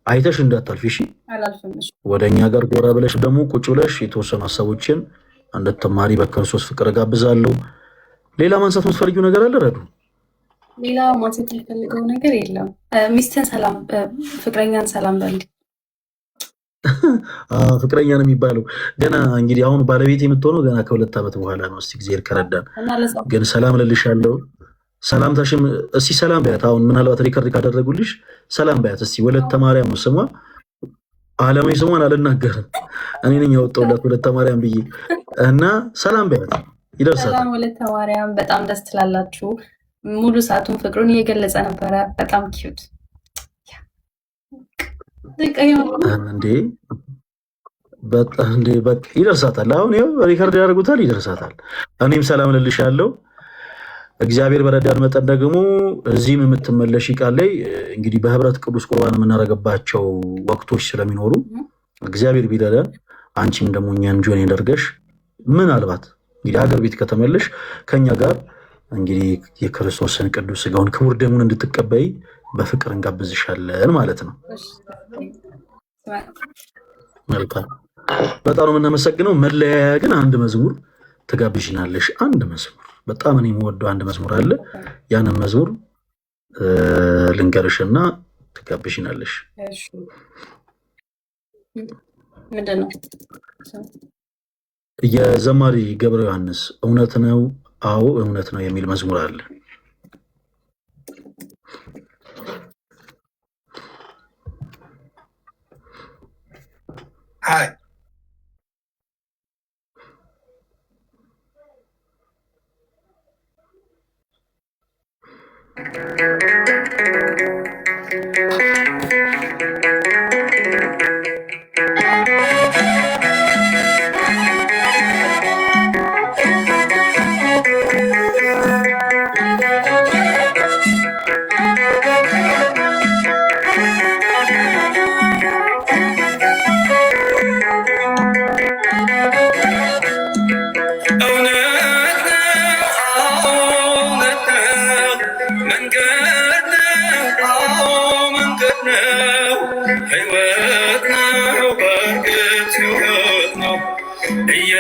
አይተሽ እንዳታልፊ እሺ። ወደ እኛ ጋር ጎራ ብለሽ ደግሞ ቁጭ ብለሽ የተወሰኑ ሀሳቦችን እንድትማሪ በክርስቶስ ፍቅር ጋብዛለሁ። ሌላ ማንሳት የምትፈልጊው ነገር አለ ረዱ? ሌላ ማንሳት የምፈልገው ነገር የለም። ሚስትን ሰላም፣ ፍቅረኛን ሰላም በል። ፍቅረኛ ነው የሚባለው ገና እንግዲህ አሁን ባለቤት የምትሆነው ገና ከ2 ዓመት በኋላ ነው። እስቲ እግዚአብሔር ከረዳን ግን ሰላም ልልሻለሁ። ሰላምታሽም እስቲ ሰላም በያት። አሁን ምናልባት ሪከርድ ካደረጉልሽ ሰላም በያት እስቲ። ወለተ ማርያም ነው ስሟ። ዓለማዊ ስሟን አልናገርም፣ እኔ ነኝ ያወጣሁላት ወለተ ማርያም ብዬ እና ሰላም በያት፣ ይደርሳል። ሰላም ወለተ ማርያም፣ በጣም ደስ ትላላችሁ። ሙሉ ሰዓቱን ፍቅሩን እየገለጸ ነበረ። በጣም ኪዩት እንዴ! በጣም በቃ ይደርሳታል። አሁን ይኸው ሪከርድ ያደርጉታል፣ ይደርሳታል። እኔም ሰላም ልልሻለሁ። እግዚአብሔር በረዳን መጠን ደግሞ እዚህም የምትመለሽ ቃል ላይ እንግዲህ በህብረት ቅዱስ ቁርባን የምናደርግባቸው ወቅቶች ስለሚኖሩ እግዚአብሔር ቢረዳን አንቺም ደግሞ እኛን ጆን ያደርገሽ ምናልባት እንግዲህ ሀገር ቤት ከተመለሽ ከኛ ጋር እንግዲህ የክርስቶስን ቅዱስ ስጋውን ክቡር ደሙን እንድትቀበይ በፍቅር እንጋብዝሻለን ማለት ነው። መልካም፣ በጣም ነው የምናመሰግነው። መለያያ ግን አንድ መዝሙር ትጋብዥናለሽ። አንድ መዝሙር በጣም እኔ የምወደው አንድ መዝሙር አለ። ያንን መዝሙር ልንገርሽና ትጋብዥናለሽ። ምንድነው? የዘማሪ ገብረ ዮሐንስ እውነት ነው አዎ እውነት ነው የሚል መዝሙር አለ። Hi.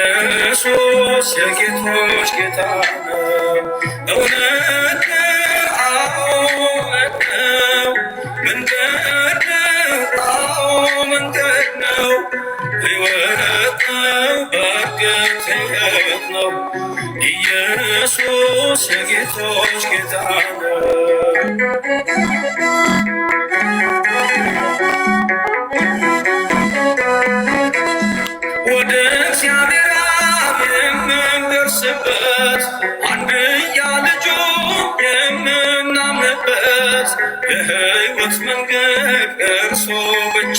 ኢየሱስ የጌቶች ጌታ ነው። እውነት ነው፣ አዎ እውነት ነው። መንገድ ነው፣ አዎ መንገድ ነው። ሕይወት ነው፣ በእርግጥ ሕይወት ነው። ኢየሱስ የጌቶች ጌታ ነው። ወደ እግዚአብሔር የምንደርስበት አንድያ ልጁ የምናምንበት የሕይወት መንገድ እርሱ ብቻ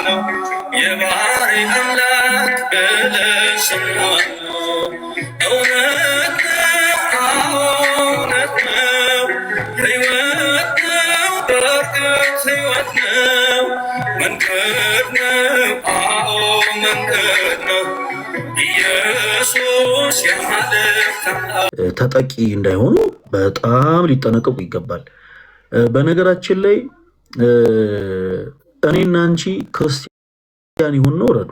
ነው። የባህሪ አምላክ ብለን ስናምነው እውነት ነው፣ አዎ እውነት ነው። ሕይወት ነው፣ በእርግጥ ሕይወት ነው። መንገድ ነው፣ አዎ መንገድ ነው። ኢየሱስ ተጠቂ እንዳይሆኑ በጣም ሊጠነቀቁ ይገባል። በነገራችን ላይ እኔና አንቺ ክርስቲያን ይሁን ነው ረዱ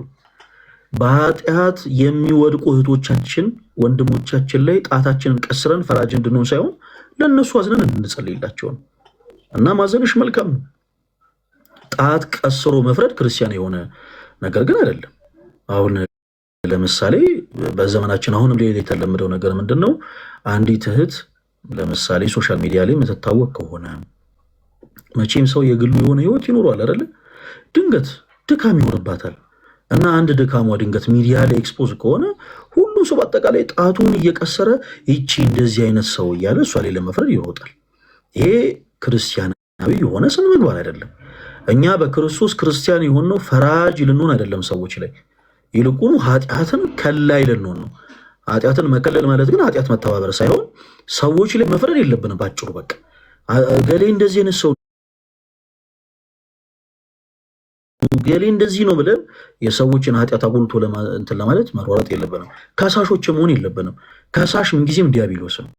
በኃጢአት የሚወድቁ እህቶቻችን ወንድሞቻችን ላይ ጣታችንን ቀስረን ፈራጅ እንድንሆን ሳይሆን ለእነሱ አዝነን እንድንጸልይላቸው ነው። እና ማዘንሽ መልካም ነው። ጣት ቀስሮ መፍረድ ክርስቲያን የሆነ ነገር ግን አይደለም። አሁን ለምሳሌ በዘመናችን አሁንም ሌላ የተለመደው ነገር ምንድን ነው? አንዲት እህት ለምሳሌ ሶሻል ሚዲያ ላይ የምትታወቅ ከሆነ መቼም ሰው የግሉ የሆነ ህይወት ይኖረዋል አይደለ? ድንገት ድካም ይኖርባታል እና አንድ ድካሟ ድንገት ሚዲያ ላይ ኤክስፖዝ ከሆነ ሁሉም ሰው በአጠቃላይ ጣቱን እየቀሰረ ይቺ እንደዚህ አይነት ሰው እያለ እሷ ላይ ለመፍረድ ይሮጣል። ይሄ ክርስቲያናዊ የሆነ ስነ ምግባር አይደለም። እኛ በክርስቶስ ክርስቲያን የሆነው ፈራጅ ልንሆን አይደለም ሰዎች ላይ፣ ይልቁኑ ኃጢአትን ከላይ ልንሆን ነው። ኃጢአትን መከለል ማለት ግን ኃጢአት መተባበር ሳይሆን ሰዎች ላይ መፍረድ የለብንም። ባጭሩ በቃ ገሌ እንደዚህ አይነት ሰው ገሌ እንደዚህ ነው ብለን የሰዎችን ኃጢአት አጉልቶ እንትን ለማለት መሯሯጥ የለብንም። ከሳሾች መሆን የለብንም። ከሳሽ ምንጊዜም ዲያብሎስ ነው።